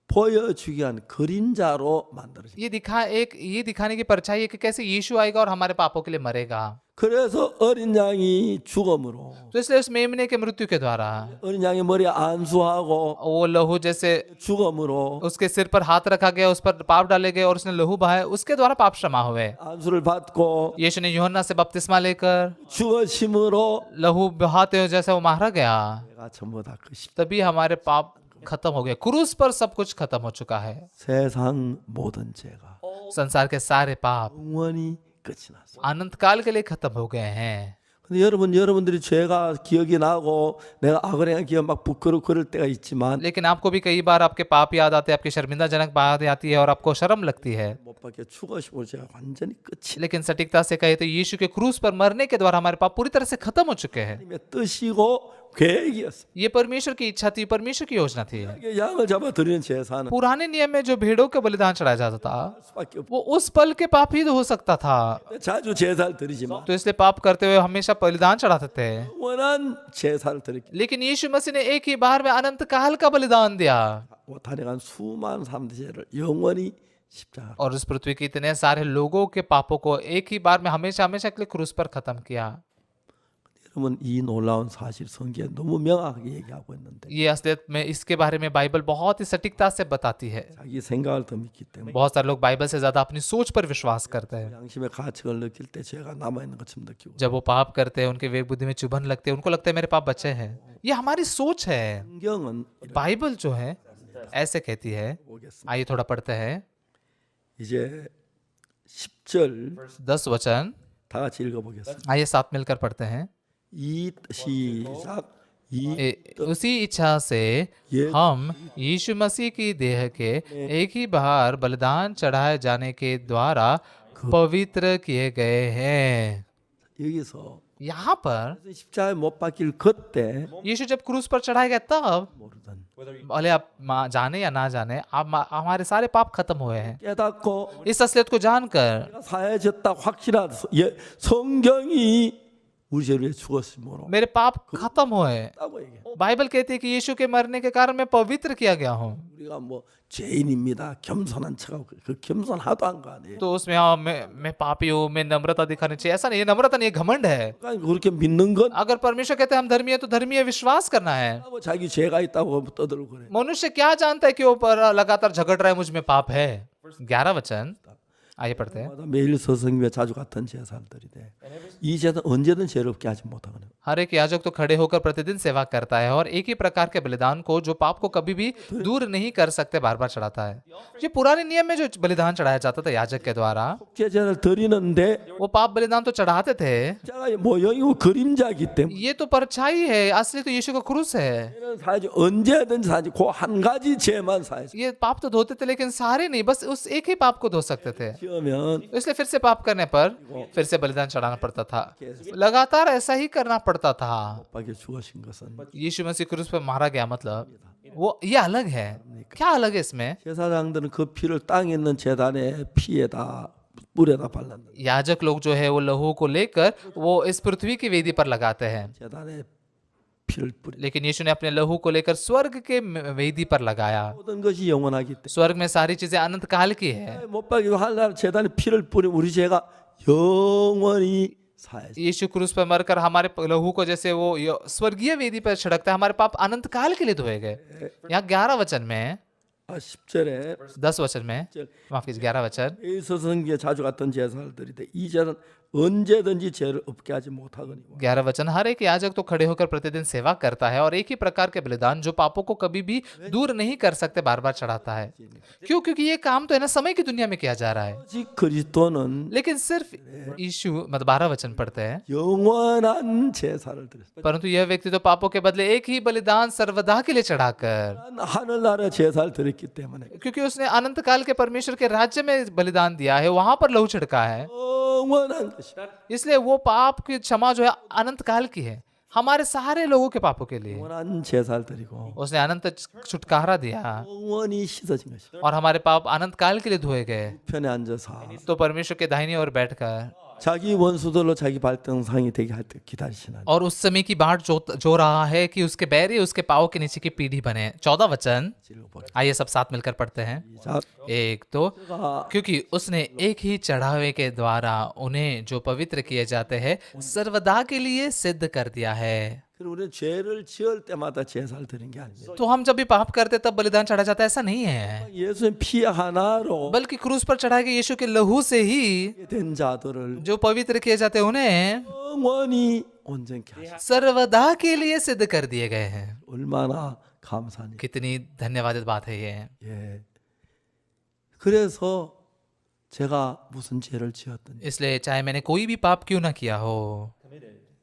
보여주기 위한 그림자로 만들어진. ये दिखाने की परछाई है कि कैसे यीशु आएगा और हमारे पापों के लिए मरेगा। 그래서 어린 양이 죽음으로 तो इसलिए उस मेमने के मृत्यु के द्वारा 어린 양의 머리에 안수하고 वो लहू जैसे 죽음으로 उसके सिर पर हाथ रखा गया, उस पर पाप डाले गए और उसने लहू बहाए, उसके द्वारा पाप क्षमा हुए। 안수를 받고 यीशु ने यूहन्ना से बपतिस्मा लेकर 죽으심으로 लहू बहाते हुए जैसे वो मारा गया, 내가 전부 다 그 तभी हमारे पाप खत्म हो गए। क्रूस पर सब कुछ खत्म हो चुका है। 세상 모든 죄가 संसार के सारे पाप 영원히 끝이 났어. अनंत काल के लिए खत्म हो गए हैं। 근데 여러분들이 죄가 기억이 나고 내가 악을 행하기가 막 부끄럽고 그럴 때가 있지만 लेकिन आपको भी कई बार आपके पाप याद आते हैं, आपकी शर्मिंदाजनक बात आती है और आपको शर्म लगती है। 못 박혀 죽으심으로 제가 완전히 끝이 लेकिन सटीकता से कहे तो यीशु के क्रूस पर मरने के द्वारा हमारे पाप पूरी तरह से खत्म हो चुके हैं। 하나님의 뜻이고 계획이었어. ये परमेश्वर की इच्छा थी, परमेश्वर की योजना थी। 양을 잡아 드리는 제사는 पुराने नियम में जो भेड़ों के बलिदान चढ़ाया जाता था, 수밖에 없고 वो उस पल के पाप ही तो हो सकता था। 자주 제사를 드리지만 तो इसलिए पाप करते हुए हमेशा बलिदान चढ़ाते थे। 원한 제사를 드리기 लेकिन यीशु मसीह ने एक ही बार में अनंत काल का बलिदान दिया 다녀간 수많은 사람들의 죄를 영원히 십자가. और उस पृथ्वी के इतने सारे लोगों के पापों को एक ही बार में हमेशा हमेशा के लिए क्रूस पर खत्म किया। 여러분 이 놀라운 사실 성경에 너무 명확하게 얘기하고 있는데 ये असलियत में इसके बारे में बाइबल बहुत ही सटीकता से बताती है। 자기 생각을 더 믿기 때문에 बहुत सारे लोग बाइबल से ज्यादा अपनी सोच पर विश्वास करते हैं। 양심의 가책을 느낄 때 죄가 남아 있는 것처럼 느끼고 जब वो पाप करते हैं, उनके विवेक बुद्धि में चुभन लगते हैं, उनको लगता है मेरे पाप बचे हैं। ये हमारी सोच है। 성경은 बाइबल जो है ऐसे कहती है। 보겠습니다. आइए थोड़ा पढ़ते हैं। 이제 10절 10 वचन, 다 같이 읽어보겠습니다. आइए साथ मिलकर पढ़ते हैं। 이 시작 이 उसी इच्छा से हम यीशु मसीह की देह के एक ही बार बलिदान चढ़ाए जाने के द्वारा पवित्र किए गए हैं। 여기서 यहाँ पर 십자가에 못 박힐 그때 यीशु जब क्रूस पर चढ़ाया गया तब, 모르던 भले आप जाने या ना जाने, आप हमारे सारे पाप खत्म हुए हैं। 깨닫고 इस असलियत को जानकर 내가 사해졌다 확실한 성경이 우리 죄를 위해 죽었으므로 मेरे पाप खत्म हुए। 다고 얘기해. बाइबल कहती है कि यीशु के मरने के कारण मैं पवित्र किया गया हूँ। 우리가 뭐 죄인입니다. 겸손한 척하고 그 겸손하도 한 거 아니에요. तो उसमें हाँ मैं पापी हूँ, मैं नम्रता दिखानी चाहिए, ऐसा नहीं है। नम्रता नहीं है, घमंड है। 그러니까 그렇게 믿는 건 अगर परमेश्वर कहते हैं हम धर्मी है तो धर्मी है विश्वास करना है। 뭐 자기 죄가 있다고 떠들고 करे. मनुष्य क्या जानता है कि वो पर लगातार झगड़ रहा है मुझ में पाप है। 11 वचन आइए पढ़ते हैं। 마다 매일 서성이며 자주 같은 제사들이 돼. 이 제사는 언제든 죄를 없게 하지 못하거든. हर एक याजक तो खड़े होकर प्रतिदिन सेवा करता है और एक ही प्रकार के बलिदान को जो पाप को कभी भी दूर नहीं कर सकते बार बार चढ़ाता है। ये पुराने नियम में जो बलिदान चढ़ाया जाता था याजक के द्वारा, 속죄제를 드리는데 वो पाप बलिदान तो चढ़ाते थे। 제가 모형이고 그림자이기 때문에 ये तो परछाई है, असली तो यीशु का क्रूस है। 죄는 사야지 언제든지 사야지 그 한 가지 죄만 사야지. ये पाप तो धोते थे लेकिन सारे नहीं, बस उस एक ही पाप को धो सकते थे। 그러면 इसलिए फिर से पाप करने पर फिर से बलिदान चढ़ाना पड़ता था। लगातार ऐसा ही करना पड़ता था। 밖에 죽으신 것은 यीशु मसीह क्रूस पर मारा गया मतलब वो ये अलग है। क्या अलग है इसमें? 제사장들은 그 피를 땅에 있는 제단의 피에다 뿔에다 발랐는데 याजक लोग जो है वो लहू को लेकर वो इस पृथ्वी की वेदी पर लगाते हैं, 제단에 피를 뿌리. लेकिन यीशु ने अपने लहू को लेकर स्वर्ग के वेदी पर लगाया। 모든 것이 영원하기 때문에 स्वर्ग में सारी चीजें अनंत काल की है। 못 박이고 하나님 제단에 피를 뿌리 우리 죄가 영원히 사야지. यीशु क्रूस पर मरकर हमारे लहू को जैसे वो स्वर्गीय वेदी पर छिड़कता है, हमारे पाप अनंत काल के लिए धोए गए। यहाँ 11 वचन में 10절에 10 वचन में माफ कीजिए 11 वचन, 이 서성기에 자주 갔던 제사들인데 이 제는 언제든지 죄를 없게 하지 못하거니와 11 वचन, हर एक याजक तो खड़े होकर प्रतिदिन सेवा करता है और एक ही प्रकार के बलिदान जो पापों को कभी भी दूर नहीं कर सकते बार बार चढ़ाता है। क्यों? क्योंकि ये काम तो है ना समय की दुनिया में किया जा रहा है, 오직 그리스도는 लेकिन सिर्फ यीशु मतलब 12 वचन पढ़ते हैं, 영원한 제사를 드렸어요. परंतु यह व्यक्ति तो पापों के बदले एक ही बलिदान सर्वदा के लिए चढ़ाकर, 하늘나라 제사를 드렸기 때문에 क्योंकि उसने अनंत काल के परमेश्वर के राज्य में बलिदान दिया है, वहां पर लहू छिड़का है, 영원한 것이다. इसलिए वो पाप की क्षमा जो है अनंत काल की है, हमारे सारे लोगों के पापों के लिए। 영원한 제사를 드리고 उसने अनंत छुटकारा दिया 영원히 씻어진 것이다. और हमारे पाप अनंत काल के लिए धोए गए। 편에 앉아서 तो परमेश्वर के दाहिनी ओर बैठकर 자기 원수들로 자기 발등상이 되게 할 때 기다리시는 और उस समय की बाट जो रहा है कि उसके बैरी उसके पाँव के नीचे की पीढ़ी बने। 14 वचन आइए सब साथ मिलकर पढ़ते हैं। 자, एक तो 제가 क्योंकि उसने एक ही चढ़ावे के द्वारा उन्हें जो पवित्र किए जाते हैं सर्वदा के लिए सिद्ध कर दिया है। 그리고 우리는 죄를 지을 때마다 제사를 드리는 게 아닙니다. तो हम जब भी पाप करते तब बलिदान चढ़ा जाता है, ऐसा नहीं है, 예수의 피 하나로 बल्कि क्रूस पर चढ़ाए गए यीशु के लहू से ही 된 자들을 जो पवित्र किए जाते हैं उन्हें 영원히 온전케 하시고 सर्वदा के लिए सिद्ध कर दिए गए हैं। 얼마나 감사하니. कितनी धन्यवादित बात है ये। 예. 그래서 제가 무슨 죄를 지었든지 इसलिए चाहे मैंने कोई भी पाप क्यों ना किया हो,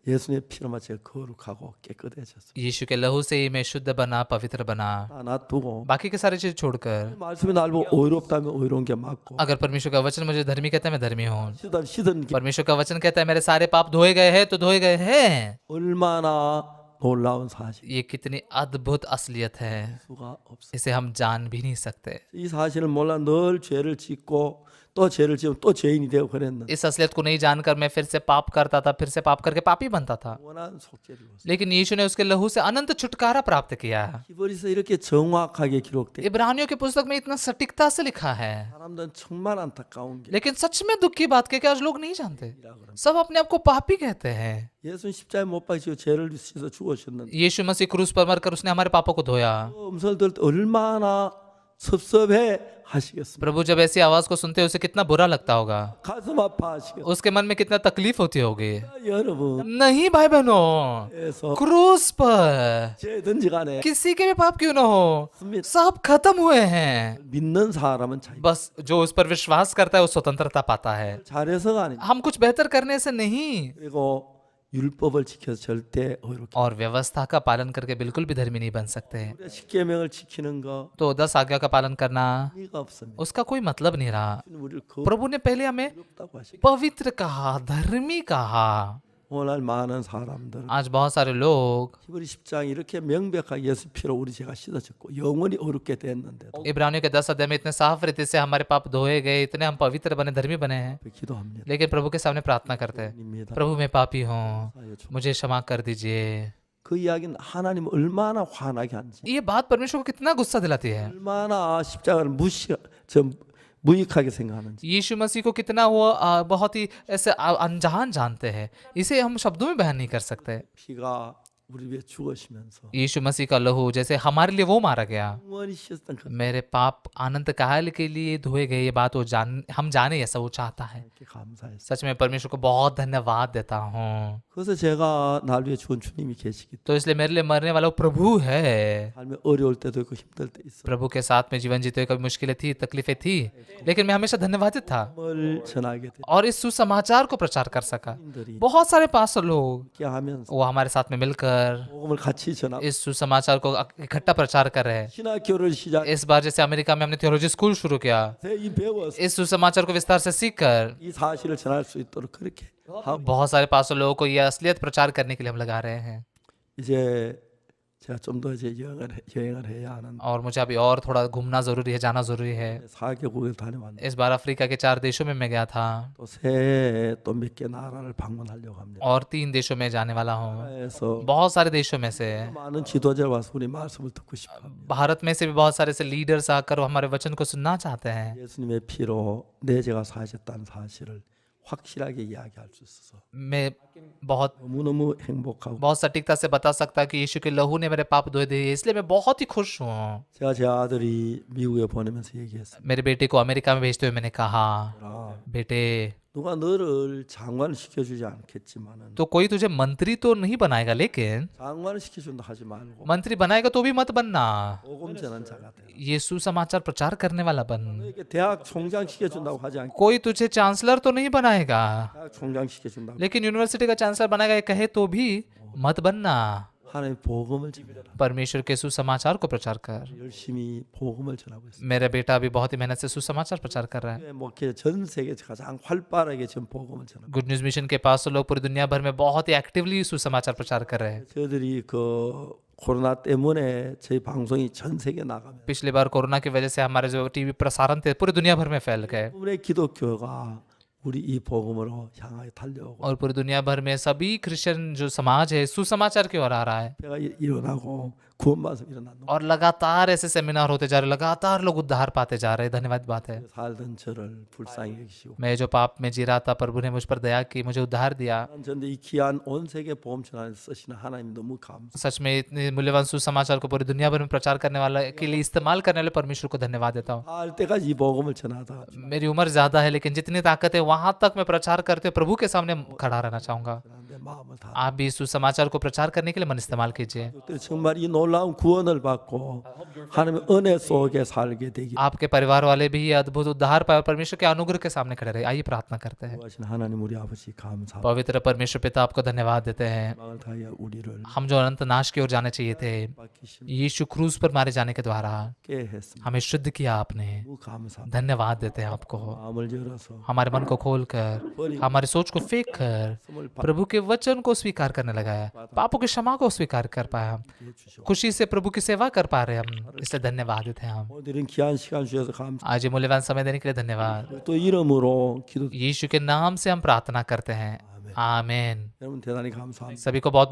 예수님의 피로만 제가 거룩하고 깨끗해졌어요. यीशु के लहू से ही मैं शुद्ध बना, पवित्र बना। 다 놔두고 बाकी के सारी चीज छोड़कर 말씀이 날 보고 의롭다면 의로운 게 맞고 अगर परमेश्वर का वचन मुझे धर्मी कहता है मैं धर्मी हूँ, 씻은 게 परमेश्वर का वचन कहता है मेरे सारे पाप धोए गए हैं तो धोए गए हैं। 얼마나 놀라운 사실. ये कितनी अद्भुत असलियत है, 수가 없어요. इसे हम जान भी नहीं सकते। 이 사실을 몰라 늘 죄를 짓고 또 죄를 지으면 또 죄인이 되고 그랬는데 इस असलियत को नहीं जानकर मैं फिर से पाप करता था, फिर से पाप करके पापी बनता था, 원한 속죄를 입었어요. लेकिन यीशु ने उसके लहू से अनंत छुटकारा प्राप्त किया। 히브리서 इ렇게 정확하게 기록돼. इब्रानियों की पुस्तक में इतना सटीकता से लिखा है, 사람들은 정말 안타까운 게 लेकिन सच में दुख की बात कि आज लोग नहीं जानते, सब अपने आप को पापी कहते हैं। 예수는 십자가에 못 박히고 죄를 씻어 죽으셨는데 यीशु मसीह क्रूस पर मरकर उसने हमारे पापों को धोया। 음성을 들을 때 얼마나 섭섭해 하시겠습니까? प्रभु जब ऐसी आवाज को सुनते हैं उसे कितना बुरा लगता होगा, 가슴 아파하시겠습니까? उसके मन में कितना तकलीफ होती होगी। 여러분 नहीं भाई बहनों, 그래서 क्रूस पर 죄든지 간에 किसी के भी पाप क्यों ना हो, सब खत्म हुए हैं। 믿는 사람은 자기 बस जो उस पर विश्वास करता है वो स्वतंत्रता पाता है। 잘해서가 아니에요. हम कुछ बेहतर करने से नहीं, 그리고 율법을 지켜서 절대 의롭게 और व्यवस्था का पालन करके बिल्कुल भी धर्मी नहीं बन सकते। 우리가 십계명을 지키는 거 तो 10 आज्ञा का पालन करना 의미가 없습니다. उसका कोई मतलब नहीं रहा। 우리를 प्रभु ने पहले हमें 의롭다고 하시고 पवित्र कहा, धर्मी कहा, 오늘 많은 사람들은 आज बहुत सारे लोग 히브리 10장 이렇게 명백하게 예수 피로 우리 죄가 씻어졌고 영원히 어렵게 됐는데도 इब्रानियों के 10 अध्याय में इतने साफ रीति से हमारे पाप धोए गए, इतने हम पवित्र बने, धर्मी बने हैं, 기도합니다. लेकिन प्रभु के सामने प्रार्थना करते हैं, 입니다. प्रभु मैं पापी हूँ, 사여 주. मुझे क्षमा कर दीजिए। 그 이야기는 하나님 얼마나 화나게 하는지, ये बात परमेश्वर को कितना गुस्सा दिलाती है, 얼마나 십자가를 무익하게 생각하는지. यीशु मसीह को कितना वो बहुत ही ऐसे अनजान जानते हैं, इसे हम शब्दों में बयान नहीं कर सकते। 피가 우리 위해 죽으시면서 यीशु मसीह का लहू जैसे हमारे लिए वो मारा गया, 영원히 씻었던 그 मेरे पाप अनंत काल के लिए धोए गए, ये बात वो हम जाने ऐसा वो चाहता है। 이렇게 감사했어요. सच में परमेश्वर को बहुत धन्यवाद देता हूँ। 그래서 제가 날 위해 죽은 주님이 계시기 तो इसलिए मेरे लिए मरने वाला वो प्रभु है। 삶에 어려울 때도 있고 힘들 때 있어. प्रभु के साथ में जीवन जीते हुए कभी मुश्किलें थी, तकलीफें थी, लेकिन मैं हमेशा धन्यवादित था 을 전하게 돼. और इस सुसमाचार को प्रचार कर सका। 인들이 बहुत सारे पास्टर लोग 이렇게 하면서 वो हमारे साथ में मिलकर 복음을 같이 전하고 इस सुसमाचार को इकट्ठा प्रचार कर रहे हैं। 신학교를 시작. इस बार जैसे अमेरिका में हमने थियोलॉजी स्कूल शुरू किया, 이 배워서 इस सुसमाचार को विस्तार से सीखकर 이 사실을 전할 수 있도록 그렇게 하고 बहुत सारे पास्टर लोगों को ये असलियत प्रचार करने के लिए हम लगा रहे हैं। 이제 제가 좀 더 이제 여행을 해야 하는 और मुझे अभी और थोड़ा घूमना जरूरी है, जाना जरूरी है। 4개국을 다녀왔는데 इस बार अफ्रीका के 4 देशों में मैं गया था 또 새해 또 몇 개 나라를 방문하려고 합니다. और 3 देशों में जाने वाला हूँ। 그래서 बहुत सारे देशों में से, 많은 지도자를 와서 우리 말씀을 듣고 싶어합니다. भारत में से भी बहुत सारे से लीडर्स आकर वो हमारे वचन को सुनना चाहते हैं। 예수님의 피로 내 죄가 사하셨다는 사실을 확실하게 이야기할 수 있어서 मैं बहुत 너무너무 행복하고 बहुत सटीकता से बता सकता कि यीशु के लहू ने मेरे पाप धोए दिए, इसलिए मैं बहुत ही खुश हूँ। 제가 제 आ들이 미국에 보내면서 얘기했어요. मेरे बेटे को अमेरिका में भेजते हुए मैंने कहा, 아, बेटे 누가 너를 장관을 시켜주지 않겠지만은 तो कोई तुझे मंत्री तो नहीं बनाएगा, लेकिन 장관을 시켜준다 하지 말고 मंत्री बनाएगा तो भी मत बनना, 복음 전한 자가 돼. ये सुसमाचार प्रचार करने वाला बन। 너에게 대학 총장 시켜준다고 하지 않고 कोई तुझे चांसलर तो नहीं बनाएगा, 대학 총장 시켜준다고 लेकिन यूनिवर्सिटी का चांसलर बनाएगा ये कहे तो भी मत बनना। 하나님의 복음을 전해라. परमेश्वर के सुसमाचार को प्रचार कर। 열심히 복음을 전하고 있습니다. मेरा बेटा अभी बहुत ही मेहनत से सुसमाचार प्रचार कर रहा है। 목회 전 세계 가장 활발하게 지금 복음을 전하고 गुड न्यूज मिशन के पास तो लोग पूरी दुनिया भर में बहुत ही एक्टिवली सुसमाचार प्रचार कर रहे हैं। 저희들이 그 코로나 때문에 저희 방송이 전 세계 나가면 पिछली बार कोरोना की वजह से हमारे जो टीवी प्रसारण थे पूरी दुनिया भर में फैल गए 우리 기독교가 우리 이 복음으로 향하여 달려오고 और पूरी दुनिया भर में सभी क्रिश्चियन जो समाज है सुसमाचार की ओर आ रहा है 배가 일어나고 구원받아서 일어나는 और लगातार ऐसे सेमिनार होते जा रहे, लगातार लोग उद्धार पाते जा रहे। धन्यवाद बात है। 살던 저를 불쌍히 여기시고 मैं जो पाप में जी रहा था, प्रभु ने मुझ पर दया की, मुझे उद्धार दिया। 전데 이 귀한 온 세계 복음 전환에 쓰시는 하나님 너무 감사. सच में इतने मूल्यवान सुसमाचार को पूरी दुनिया भर में प्रचार करने वाला के लिए इस्तेमाल करने वाले परमेश्वर को धन्यवाद देता हूँ। 할 때까지 이 복음을 전하다. मेरी उम्र ज्यादा है, लेकिन जितनी ताकत है वहां तक मैं प्रचार करते हुए प्रभु के सामने खड़ा रहना चाहूंगा। 내 마음을 다. आप भी सुसमाचार को प्रचार करने के लिए मन इस्तेमाल कीजिए। 그때 정말 이 놀라운 구원을 받고 하나님의 은혜 속에 살게 되기 आपके परिवार वाले भी ये अद्भुत उद्धार पाए और परमेश्वर के अनुग्रह के सामने खड़े रहे। आइए प्रार्थना करते हैं। 하신 하나님 우리 아버지 감사. पवित्र परमेश्वर पिता आपको धन्यवाद देते हैं। 마음을 다하여 우리를 हम जो अनंत नाश की ओर जाने चाहिए थे, 바뀌심 यीशु क्रूज पर मारे जाने के द्वारा 게 했습니다. हमें शुद्ध किया आपने। 너무 감사. धन्यवाद देते हैं आपको। 마음을 열어서 हमारे मन को खोलकर, हमारी सोच को फेंक कर 숨을 प्रभु के वचन को स्वीकार करने लगा है, पापों की क्षमा को स्वीकार कर पाए हम, 받게 해주시고 खुशी से प्रभु की सेवा कर पा रहे हैं हम, इसलिए धन्यवाद हैं हम। 오늘은 귀한 시간 주셔서 감사. आज ये मूल्यवान समय देने के लिए धन्यवाद। 또 이름으로 기도. यीशु के नाम से हम प्रार्थना करते हैं, आमीन। 여러분 대단히 감사합니다. सभी को बहुत